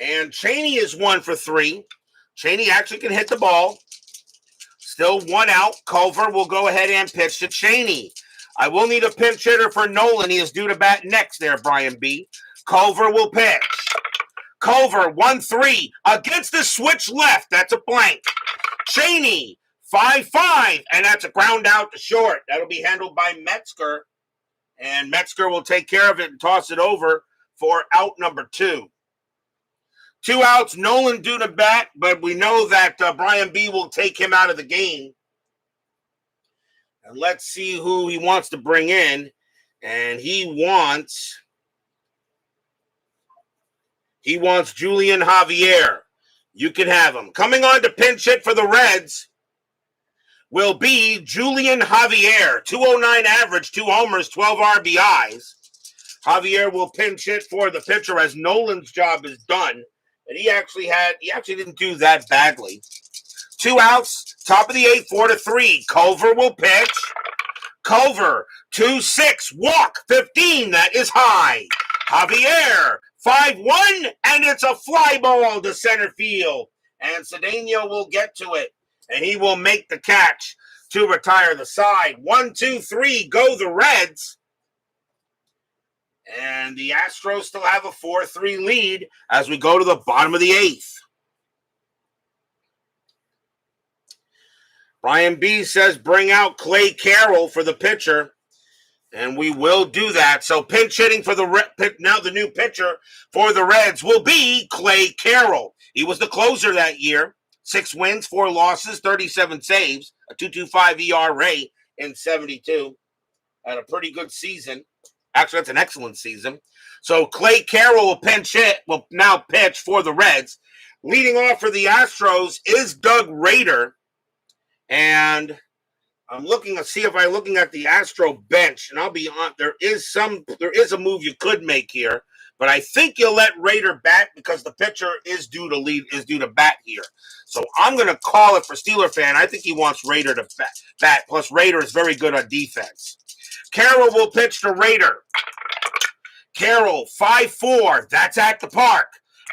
[SPEAKER 1] and Cheney is 1 for 3. Cheney actually can hit the ball. Still 1 out. Culver will go ahead and pitch to Cheney. I will need a pinch hitter for Nolan. He is due to bat next there, Brian B. Culver will pitch. Culver, 1-3. Against the switch left. That's a blank. Cheney, 5-5. And that's a ground out to short. That'll be handled by Metzger. And Metzger will take care of it and toss it over for out number 2. 2 outs, Nolan due to bat, but we know that Brian B. will take him out of the game. And let's see who he wants to bring in. And he wants Julian Javier. You can have him. Coming on to pinch hit for the Reds will be Julian Javier. 209 average, 2 homers, 12 RBIs. Javier will pinch hit for the pitcher as Nolan's job is done. And he actually didn't do that badly. 2 outs, top of the 8th, 4-3. Culver will pitch. Culver, 2-6, walk, 15, that is high. Javier, 5-1, and it's a fly ball to center field. And Cedeno will get to it, and he will make the catch to retire the side. 1-2-3, go the Reds. And the Astros still have a 4-3 lead as we go to the bottom of the 8th. Brian B. says bring out Clay Carroll for the pitcher, and we will do that. So pinch hitting for now the new pitcher for the Reds will be Clay Carroll. He was the closer that year. 6 wins, 4 losses, 37 saves, a 2.25 ERA in 72. Had a pretty good season. Actually, that's an excellent season. So Clay Carroll will now pitch for the Reds. Leading off for the Astros is Doug Rader. And I'm looking at the Astro bench, and I'll be on. There is a move you could make here, but I think you'll let Rader bat because the pitcher is due to bat here. So I'm going to call it for Steeler fan. I think he wants Rader to bat. Plus, Rader is very good on defense. Carroll will pitch to Rader. Carroll, 5-4. That's at the park.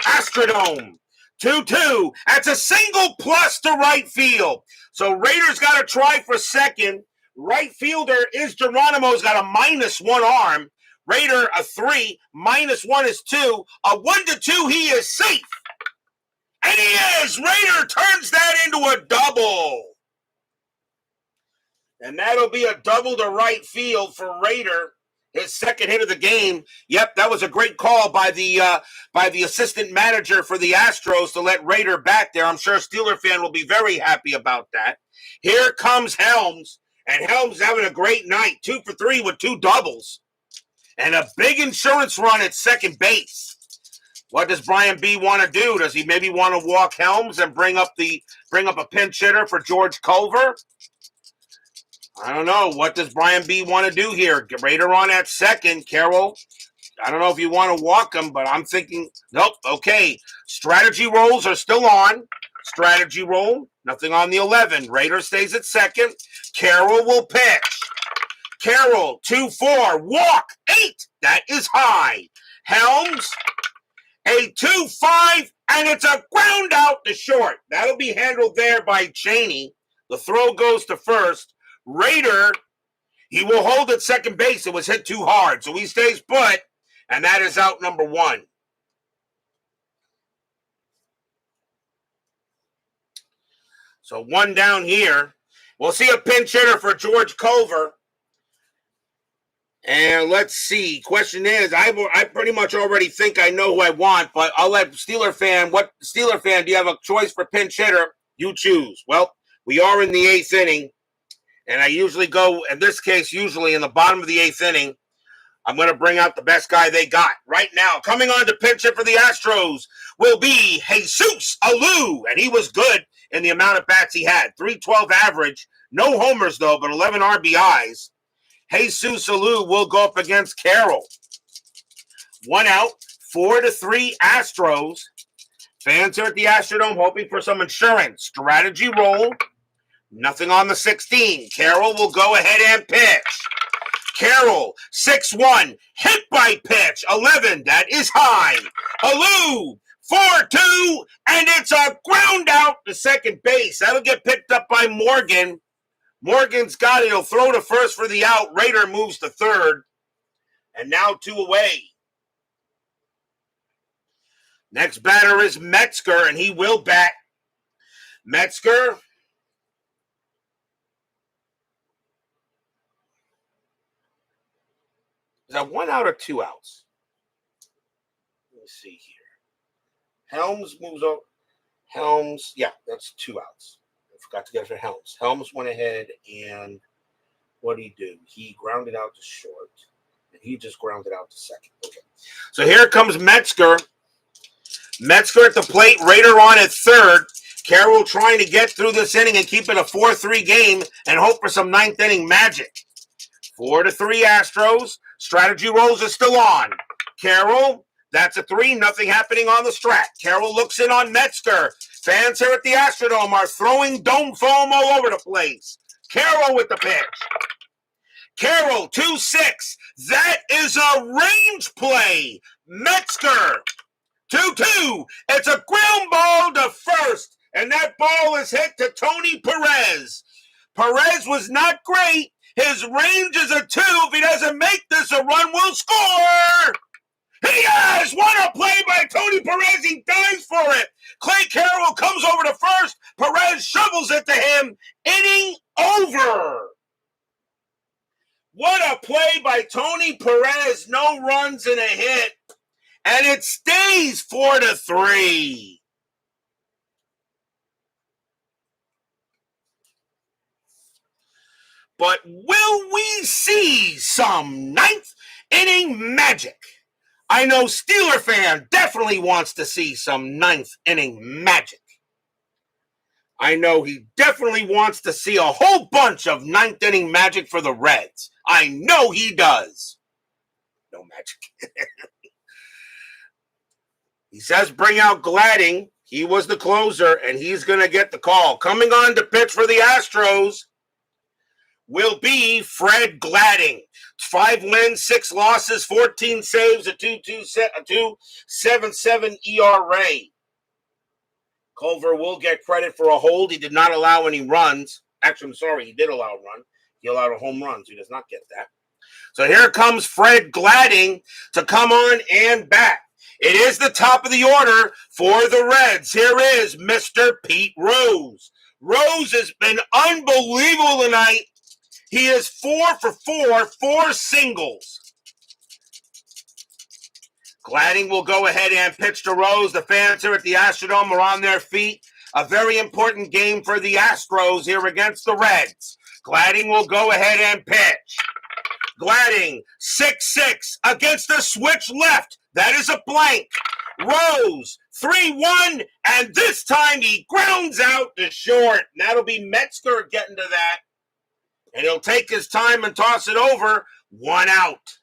[SPEAKER 1] Astrodome, 2-2. That's a single plus to right field. So Rader's got to try for second. Right fielder is Geronimo's got a -1 arm. Rader, a 3. -1 is 2. A 1-2, he is safe. And he is. Rader turns that into a double. And that'll be a double to right field for Rader. His second hit of the game. Yep, that was a great call by the assistant manager for the Astros to let Rader back there. I'm sure a Steeler fan will be very happy about that. Here comes Helms, and Helms having a great night. 2 for 3 with 2 doubles. And a big insurance run at second base. What does Brian B. want to do? Does he maybe want to walk Helms and bring up a pinch hitter for George Culver? I don't know. What does Brian B. want to do here? Get Rader on at second. Carroll, I don't know if you want to walk him, but I'm thinking, nope, okay. Strategy rolls are still on. Strategy roll, nothing on the 11. Rader stays at second. Carroll will pitch. Carroll, 2-4, walk, 8. That is high. Helms, a 2-5, and it's a ground out to short. That'll be handled there by Cheney. The throw goes to first. Rader, he will hold at second base. It was hit too hard, so he stays put, and that is out number 1. So 1 down here. We'll see a pinch hitter for George Culver. And let's see. Question is, I pretty much already think I know who I want, but I'll let Steeler fan. What Steeler fan do you have a choice for pinch hitter? You choose. Well, we are in the 8th inning. And I usually go, in this case, usually in the bottom of the 8th inning, I'm going to bring out the best guy they got. Right now, coming on to pinch hit for the Astros will be HOU, and he was good in the amount of bats he had. .312 average, No homers, though, but 11 RBIs. Jesus HOU will go up against Carroll. 1 out, 4-3 Astros. Fans are at the Astrodome hoping for some insurance. Strategy roll. Nothing on the 16. Carroll will go ahead and pitch. Carroll, 6-1, hit by pitch, 11, that is high. HOU, 4-2, and it's a ground out to second base. That'll get picked up by Morgan. Morgan's got it. He'll throw to first for the out. Raider moves to third. And now 2 away. Next batter is Metzger, and he will bat. Metzger. Is that 1 out or 2 outs? Let me see here. Helms moves over. Helms, yeah, that's 2 outs. I forgot to get it for Helms. Helms went ahead and what did he do? He grounded out to short, and he just grounded out to second. Okay. So here comes Metzger. Metzger at the plate, Raider on at third. Carroll trying to get through this inning and keep it a 4-3 game and hope for some 9th inning magic. 4-3 Astros. Strategy rolls are still on. Carroll, that's a 3. Nothing happening on the strat. Carroll looks in on Metzger. Fans here at the Astrodome are throwing dome foam all over the place. Carroll with the pitch. Carroll, 2-6. That is a range play. Metzger, 2-2. It's a ground ball to first, and that ball is hit to Tony Perez. Perez was not great. His range is a 2. If he doesn't make this a run, we'll score. He has! What a play by Tony Perez. He dives for it. Clay Carroll comes over to first. Perez shovels it to him. Inning over. What a play by Tony Perez. No runs and a hit. And it stays 4-3. But will we see some 9th inning magic? I know Steeler fan definitely wants to see some 9th inning magic. I know he definitely wants to see a whole bunch of 9th inning magic for the Reds. I know he does. No magic. He says bring out Gladding. He was the closer, and he's going to get the call. Coming on to pitch for the Astros will be Fred Gladding. 5 wins, 6 losses, 14 saves, a 2.77 ERA. Culver will get credit for a hold. He did not allow any runs. Actually, I'm sorry, he did allow a run. He allowed a home run, so he does not get that. So here comes Fred Gladding to come on and bat. It is the top of the order for the Reds. Here is Mr. Pete Rose. Rose has been unbelievable tonight. He is 4 for 4, 4 singles. Gladding will go ahead and pitch to Rose. The fans here at the Astrodome are on their feet. A very important game for the Astros here against the Reds. Gladding will go ahead and pitch. Gladding, 6-6 against the switch left. That is a blank. Rose, 3-1, and this time he grounds out to short. And that'll be Metzger getting to that. And he'll take his time and toss it over. 1 out.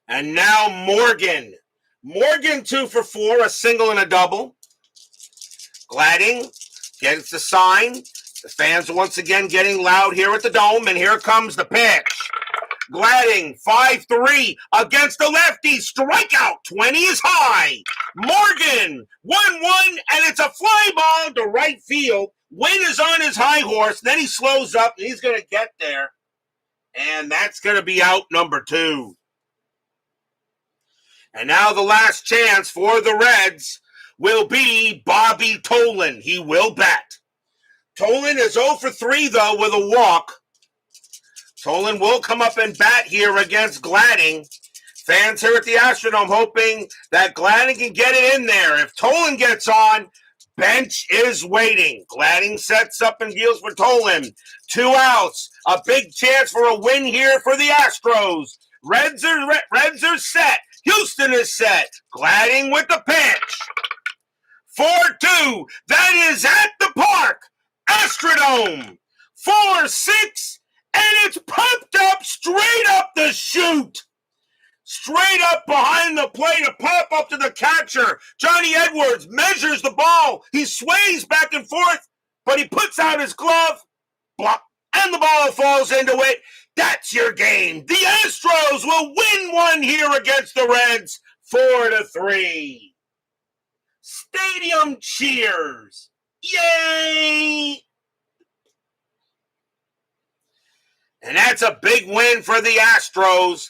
[SPEAKER 1] And now Morgan. Morgan 2 for 4, a single and a double. Gladding gets the sign. The fans once again getting loud here at the Dome. And here comes the pitch. Gladding, 5-3 against the lefty. Strikeout, 20 is high. Morgan, 1-1, and it's a fly ball to right field. Wynn is on his high horse. Then he slows up, and he's going to get there. And that's going to be out number 2. And now the last chance for the Reds will be Bobby Tolan. He will bat. Tolan is 0 for 3, though, with a walk. Nolan will come up and bat here against Gladding. Fans here at the Astrodome hoping that Gladding can get it in there. If Nolan gets on, bench is waiting. Gladding sets up and deals for Nolan. 2 outs. A big chance for a win here for the Astros. Reds are set. Houston is set. Gladding with the pitch. 4-2. That is at the park. Astrodome. 4-6, and it's pumped up straight up the chute. Straight up behind the plate, a pop up to the catcher. Johnny Edwards measures the ball. He sways back and forth, but he puts out his glove. Block, and the ball falls into it. That's your game. The Astros will win one here against the Reds, 4-3. Stadium cheers. Yay! And that's a big win for the Astros,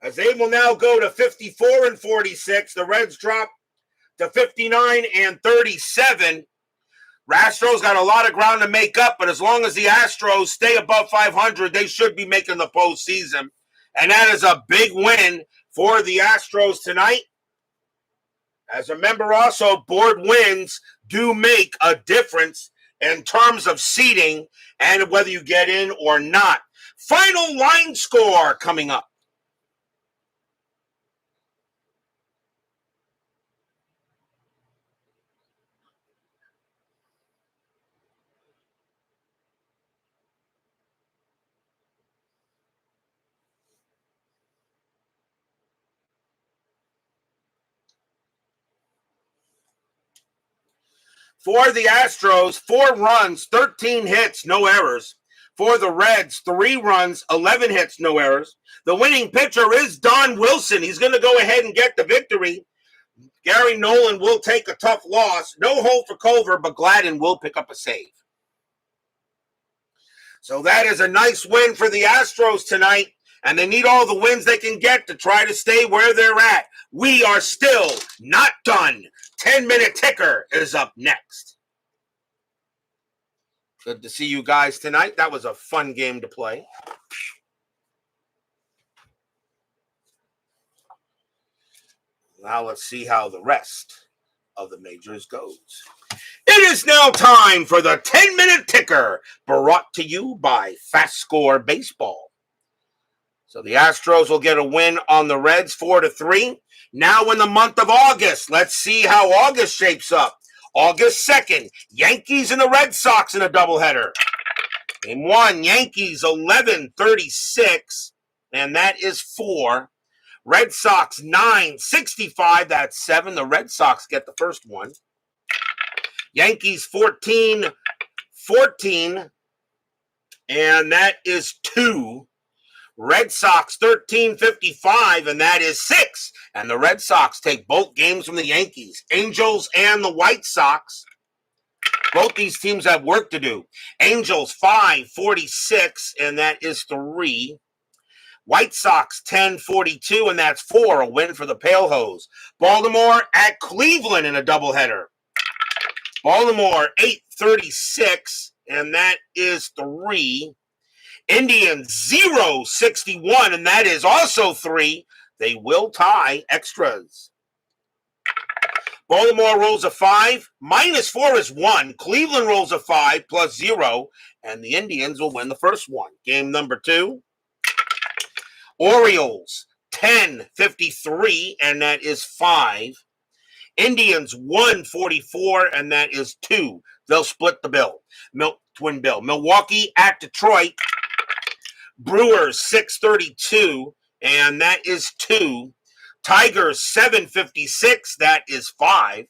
[SPEAKER 1] as they will now go to 54-46. The Reds drop to 59-37. Astros got a lot of ground to make up, but as long as the Astros stay above 500, they should be making the postseason. And that is a big win for the Astros tonight. As remember also, board wins do make a difference in terms of seeding and whether you get in or not. Final line score coming up. For the Astros, 4 runs, 13 hits, no errors. For the Reds, 3 runs, 11 hits, no errors. The winning pitcher is Don Wilson. He's going to go ahead and get the victory. Gary Nolan will take a tough loss. No hold for Culver, but Gladden will pick up a save. So that is a nice win for the Astros tonight, and they need all the wins they can get to try to stay where they're at. We are still not done. 10-minute ticker is up next. Good to see you guys tonight. That was a fun game to play. Now let's see how the rest of the majors goes. It is now time for the 10-minute ticker, brought to you by FastScore Baseball. So the Astros will get a win on the Reds, 4-3. Now in the month of August, let's see how August shapes up. August 2nd, Yankees and the Red Sox in a doubleheader. Game 1, Yankees 11-36, and that is 4. Red Sox 9-65, that's 7. The Red Sox get the first one. Yankees 14-14, and that is 2. Red Sox 13-55, and that is 6. And the Red Sox take both games from the Yankees. Angels and the White Sox. Both these teams have work to do. Angels 5-46, and that is 3. White Sox 10-42, and that's 4. A win for the Pale Hose. Baltimore at Cleveland in a doubleheader. Baltimore 8-36, and that is 3. Indians 0-61, and that is also 3. They will tie extras. Baltimore rolls a 5. -4 is 1. Cleveland rolls a 5 plus 0, and the Indians will win the first one. Game number 2. Orioles 10-53, and that is 5. Indians 144, and that is 2. They'll split the bill. Twin bill. Milwaukee at Detroit. Brewers 632, and that is 2. Tigers 756, that is 5.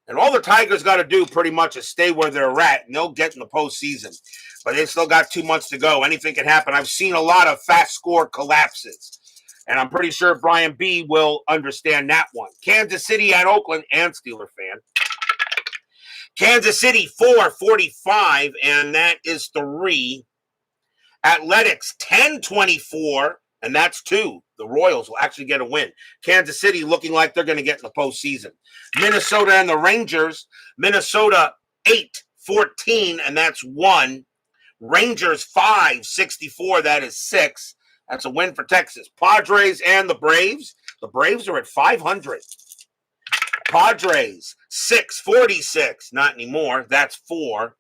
[SPEAKER 1] And all the Tigers got to do pretty much is stay where they're at, and they'll get in the postseason. But they still got 2 months to go. Anything can happen. I've seen a lot of fast score collapses, and I'm pretty sure Brian B. will understand that one. Kansas City at Oakland, and Steeler fan. Kansas City 445, and that is 3. Athletics 10-24, and that's 2. The Royals will actually get a win. Kansas City looking like they're going to get in the postseason. Minnesota and the Rangers. Minnesota 8-14, and that's 1. Rangers 5-64, that is 6. That's a win for Texas. Padres and the Braves. The Braves are at 500. Padres 6-46, not anymore. That's 4.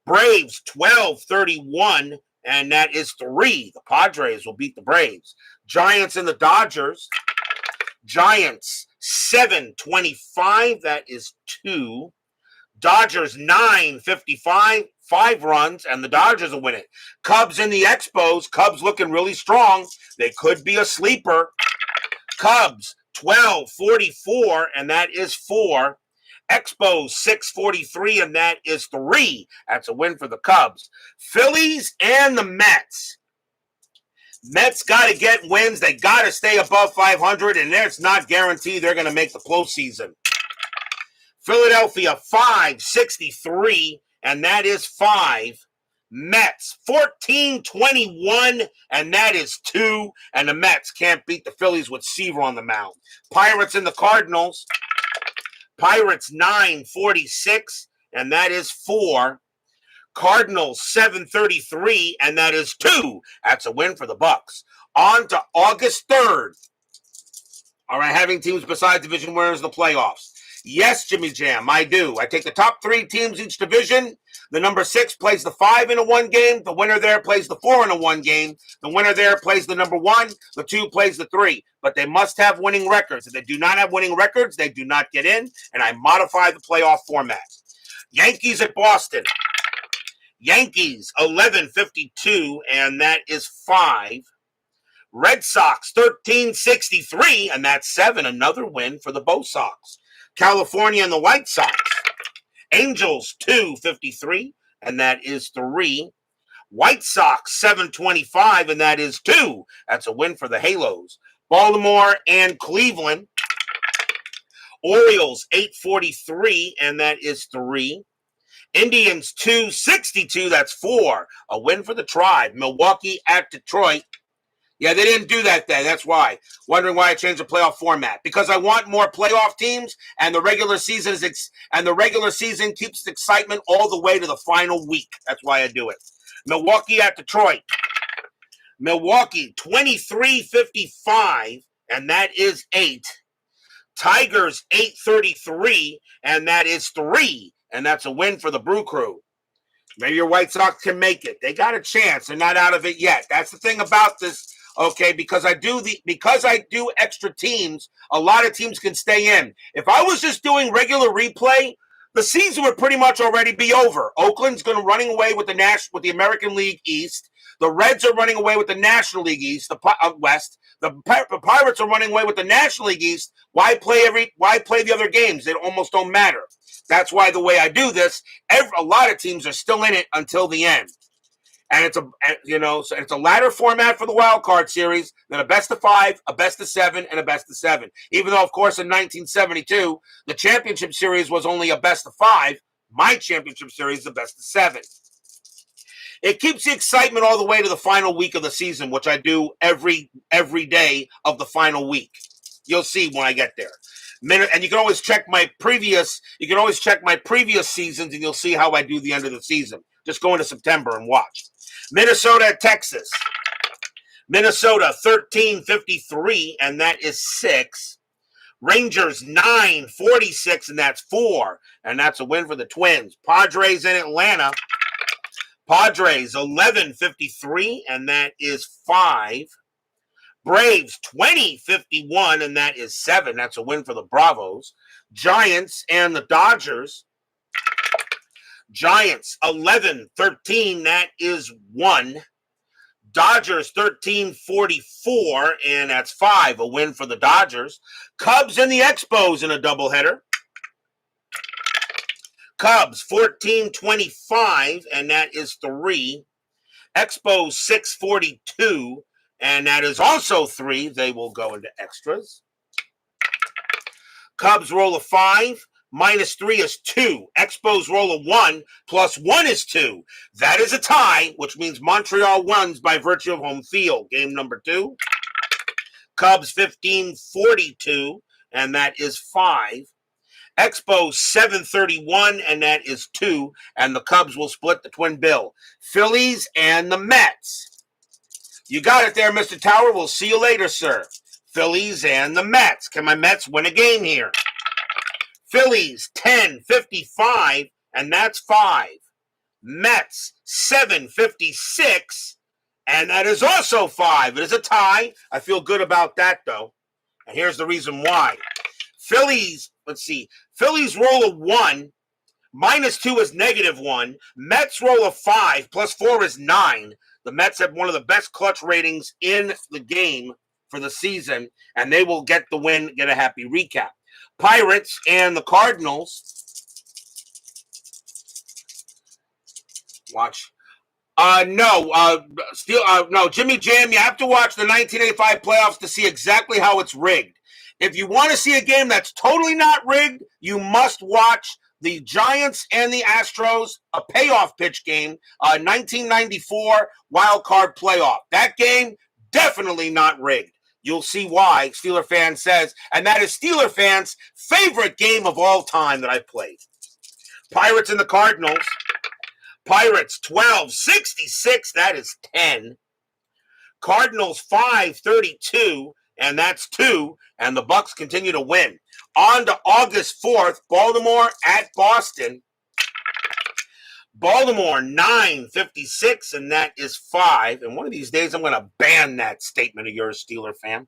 [SPEAKER 1] Braves 12-31. And that is 3. The Padres will beat the Braves. Giants and the Dodgers. Giants 7-25. That is 2. Dodgers 955, 5 runs, and the Dodgers will win it. Cubs in the Expos. Cubs looking really strong. They could be a sleeper. Cubs 1244, and that is 4. Expos 643, and that is 3. That's a win for the Cubs. Phillies and the Mets. Mets got to get wins. They got to stay above 500, and it's not guaranteed they're going to make the postseason. Philadelphia 563, and that is 5. Mets 1421, and that is 2. And the Mets can't beat the Phillies with Seaver on the mound. Pirates and the Cardinals. Pirates 946, and that is 4. Cardinals 733, and that is 2. That's a win for the Bucks. On to August 3rd. All right, having teams besides division winners in the playoffs. Yes, Jimmy Jam, I do. I take the top 3 teams each division. The number 6 plays the 5 in a 1 game. The winner there plays the 4 in a 1 game. The winner there plays the number 1. The 2 plays the 3. But they must have winning records. If they do not have winning records, they do not get in. And I modify the playoff format. Yankees at Boston. Yankees 1152, and that is 5. Red Sox 1363, and that's 7. Another win for the Bo Sox. California and the White Sox. Angels 253, and that is 3. White Sox 725, and that is 2. That's a win for the Halos. Baltimore and Cleveland. Orioles 843, and that is 3. Indians 262, that's 4. A win for the Tribe. Milwaukee at Detroit. Yeah, they didn't do that then. That's why. Wondering why I changed the playoff format. Because I want more playoff teams, and the regular season keeps the excitement all the way to the final week. That's why I do it. Milwaukee at Detroit. Milwaukee 2355, and that is 8. Tigers 833, and that is 3. And that's a win for the Brew Crew. Maybe your White Sox can make it. They got a chance. They're not out of it yet. That's the thing about this. Okay, because I do extra teams, a lot of teams can stay in. If I was just doing regular replay, the season would pretty much already be over. Oakland's running away with the American League East. The Reds are running away with the National League East, the West. The Pirates are running away with the National League East. Why play the other games? They almost don't matter. That's why the way I do this, a lot of teams are still in it until the end. And it's a ladder format for the wild card series, then a best of 5, a best of 7, and a best of 7. Even though, of course, in 1972, the championship series was only a best of 5, my championship series is the best of 7. It keeps the excitement all the way to the final week of the season, which I do every day of the final week. You'll see when I get there. And you can always check my previous seasons, and you'll see how I do the end of the season. Just go into September and watch. Minnesota at Texas. Minnesota 1353, and that is 6. Rangers 946, and that's 4. And that's a win for the Twins. Padres in Atlanta. Padres 1153, and that is 5. Braves 2051, and that is 7. That's a win for the Bravos. Giants and the Dodgers. Giants 1113, that is 1. Dodgers 1344, and that's 5. A win for the Dodgers. Cubs and the Expos in a doubleheader. Cubs 1425, and that is 3. Expos 642, and that is also 3. They will go into extras. Cubs roll a 5. Minus 3 is 2. Expos roll a 1. Plus 1 is 2. That is a tie, which means Montreal wins by virtue of home field. Game number 2. Cubs 1542, and that is 5. Expos 731, and that is 2. And the Cubs will split the twin bill. Phillies and the Mets. You got it there, Mr. Tower. We'll see you later, sir. Phillies and the Mets. Can my Mets win a game here? Phillies 1055, and that's 5. Mets 756, and that is also 5. It is a tie. I feel good about that, though. And here's the reason why. Phillies roll a 1. -2 is -1. Mets roll a 5, +4 is 9. The Mets have one of the best clutch ratings in the game for the season, and they will get the win, get a happy recap. Pirates and the Cardinals. Watch. No, Jimmy Jam, you have to watch the 1985 playoffs to see exactly how it's rigged. If you want to see a game that's totally not rigged, you must watch the Giants and the Astros, a payoff pitch game, 1994 wild card playoff. That game, definitely not rigged. You'll see why, Steeler fan says, and that is Steeler fans' favorite game of all time that I played. Pirates and the Cardinals. Pirates 12-66, that is 10. Cardinals 5-32, and that's 2, and the Bucks continue to win. On to August 4th, Baltimore at Boston. Baltimore 9-56, and that is 5. And one of these days I'm going to ban that statement of yours, Steeler fan.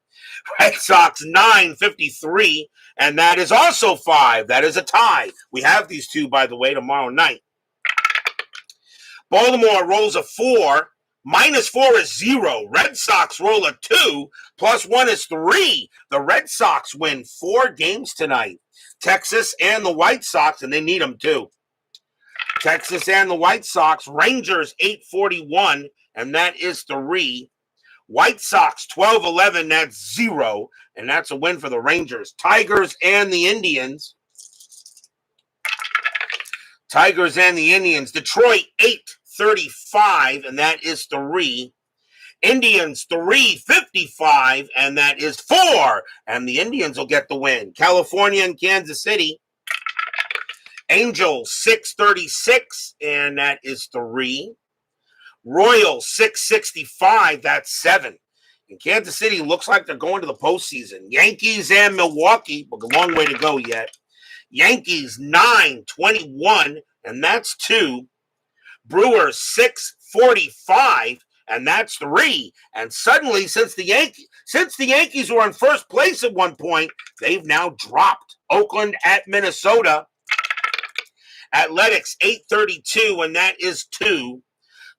[SPEAKER 1] Red Sox 9-53, and that is also 5. That is a tie. We have these two, by the way, tomorrow night. Baltimore rolls a 4. -4 is 0. Red Sox roll a 2. +1 is 3. The Red Sox win 4 games tonight. Texas and the White Sox, and they need them too. Texas and the White Sox. Rangers 8-41, and that is 3. White Sox 12-11, that's 0, and that's a win for the Rangers. Tigers and the Indians. Tigers and the Indians. Detroit 8-35, and that is 3. Indians 3-55, and that is 4. And the Indians will get the win. California and Kansas City. Angels 6-36, and that is 3. Royals 6-65, that's 7. And Kansas City looks like they're going to the postseason. Yankees and Milwaukee, but a long way to go yet. Yankees 9-21, and that's 2. Brewers 6-45, and that's 3. And suddenly, since the Yankees were in first place at one point, they've now dropped. Oakland at Minnesota. Athletics 8-32, and that is 2.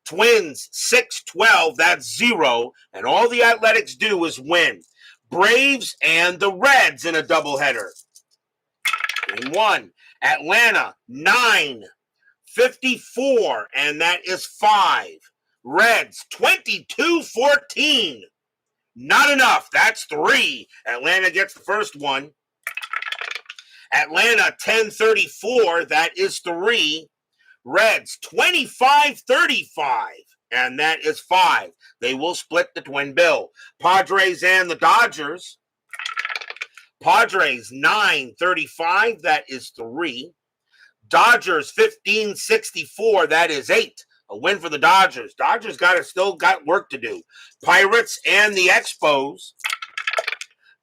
[SPEAKER 1] Twins 6-12, that's 0. And all the Athletics do is win. Braves and the Reds in a doubleheader. Game 1. Atlanta 9-54, and that is 5. Reds 22-14. Not enough. That's 3. Atlanta gets the first one. Atlanta 10-34, that is 3. Reds 25-35, and that is 5. They will split the twin bill. Padres and the Dodgers. Padres 9-35, that is 3. Dodgers 15-64, that is 8. A win for the Dodgers. Dodgers still got work to do. Pirates and the Expos.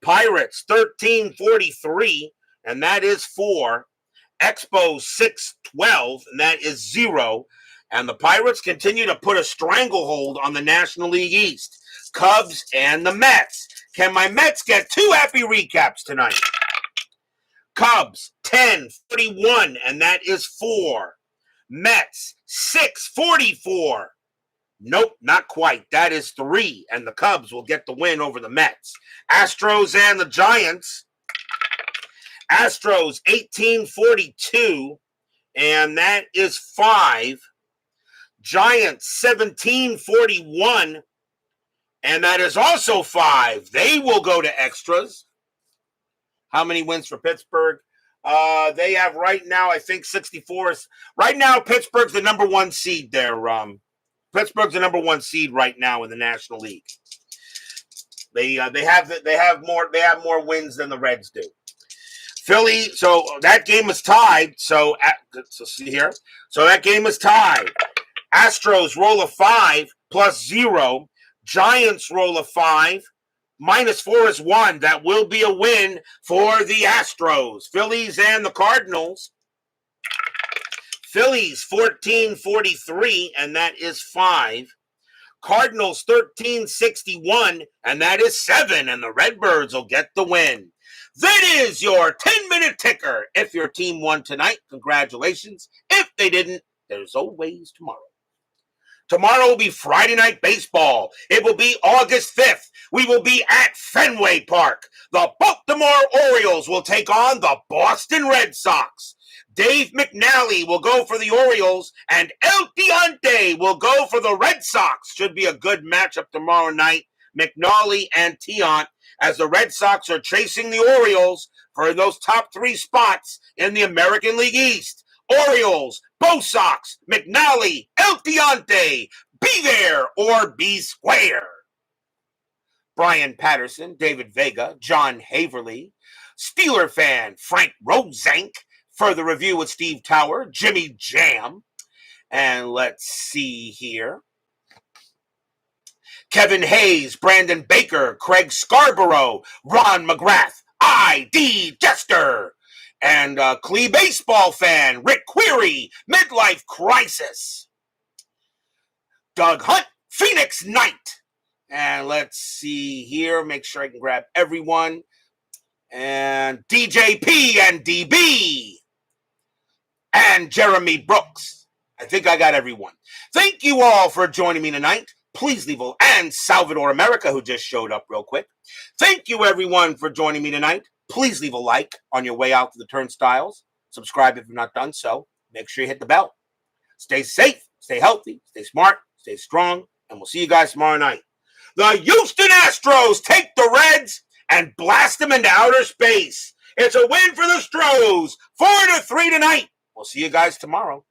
[SPEAKER 1] Pirates 13-43, and that is 4. Expos 6-12, and that is 0. And the Pirates continue to put a stranglehold on the National League East. Cubs and the Mets. Can my Mets get 2 happy recaps tonight? Cubs 10-41, and that is 4. Mets 6-44. Nope, not quite. That is 3, and the Cubs will get the win over the Mets. Astros and the Giants. Astros 18-42, and that is 5. Giants 17-41, and that is also 5. They will go to extras. How many wins for Pittsburgh? They have right now, I think, 64. Right now, Pittsburgh's the number 1 seed there. Pittsburgh's the number 1 seed right now in the National League. They have more wins than the Reds do. Philly, so that game is tied. So see here. So that game is tied. Astros roll a 5 +0. Giants roll a 5. -4 is 1. That will be a win for the Astros. Phillies and the Cardinals. Phillies 14-43, and that is 5. Cardinals 13-61, and that is 7. And the Redbirds will get the win. That is your 10-minute ticker. If your team won tonight, congratulations. If they didn't, there's always tomorrow. Tomorrow will be Friday Night Baseball. It will be August 5th. We will be at Fenway Park. The Baltimore Orioles will take on the Boston Red Sox. Dave McNally will go for the Orioles, and El Diante will go for the Red Sox. Should be a good matchup tomorrow night. McNally and Tiant, as the Red Sox are chasing the Orioles for those top 3 spots in the American League East. Orioles, Bo Sox, McNally, El Diante, be there or be square. Brian Patterson, David Vega, John Haverly, Steeler fan Frank Rosank, further review with Steve Tower, Jimmy Jam, and let's see here. Kevin Hayes, Brandon Baker, Craig Scarborough, Ron McGrath, I.D. Jester, and Clee baseball fan Rick Query, Midlife Crisis, Doug Hunt, Phoenix Knight, and let's see here, make sure I can grab everyone, and DJP and DB, and Jeremy Brooks. I think I got everyone. Thank you all for joining me tonight. Please leave and Salvador America, who just showed up real quick. Thank you, everyone, for joining me tonight. Please leave a like on your way out to the turnstiles. Subscribe if you've not done so. Make sure you hit the bell. Stay safe, stay healthy, stay smart, stay strong, and we'll see you guys tomorrow night. The Houston Astros take the Reds and blast them into outer space. It's a win for the Stros, 4-3 tonight. We'll see you guys tomorrow.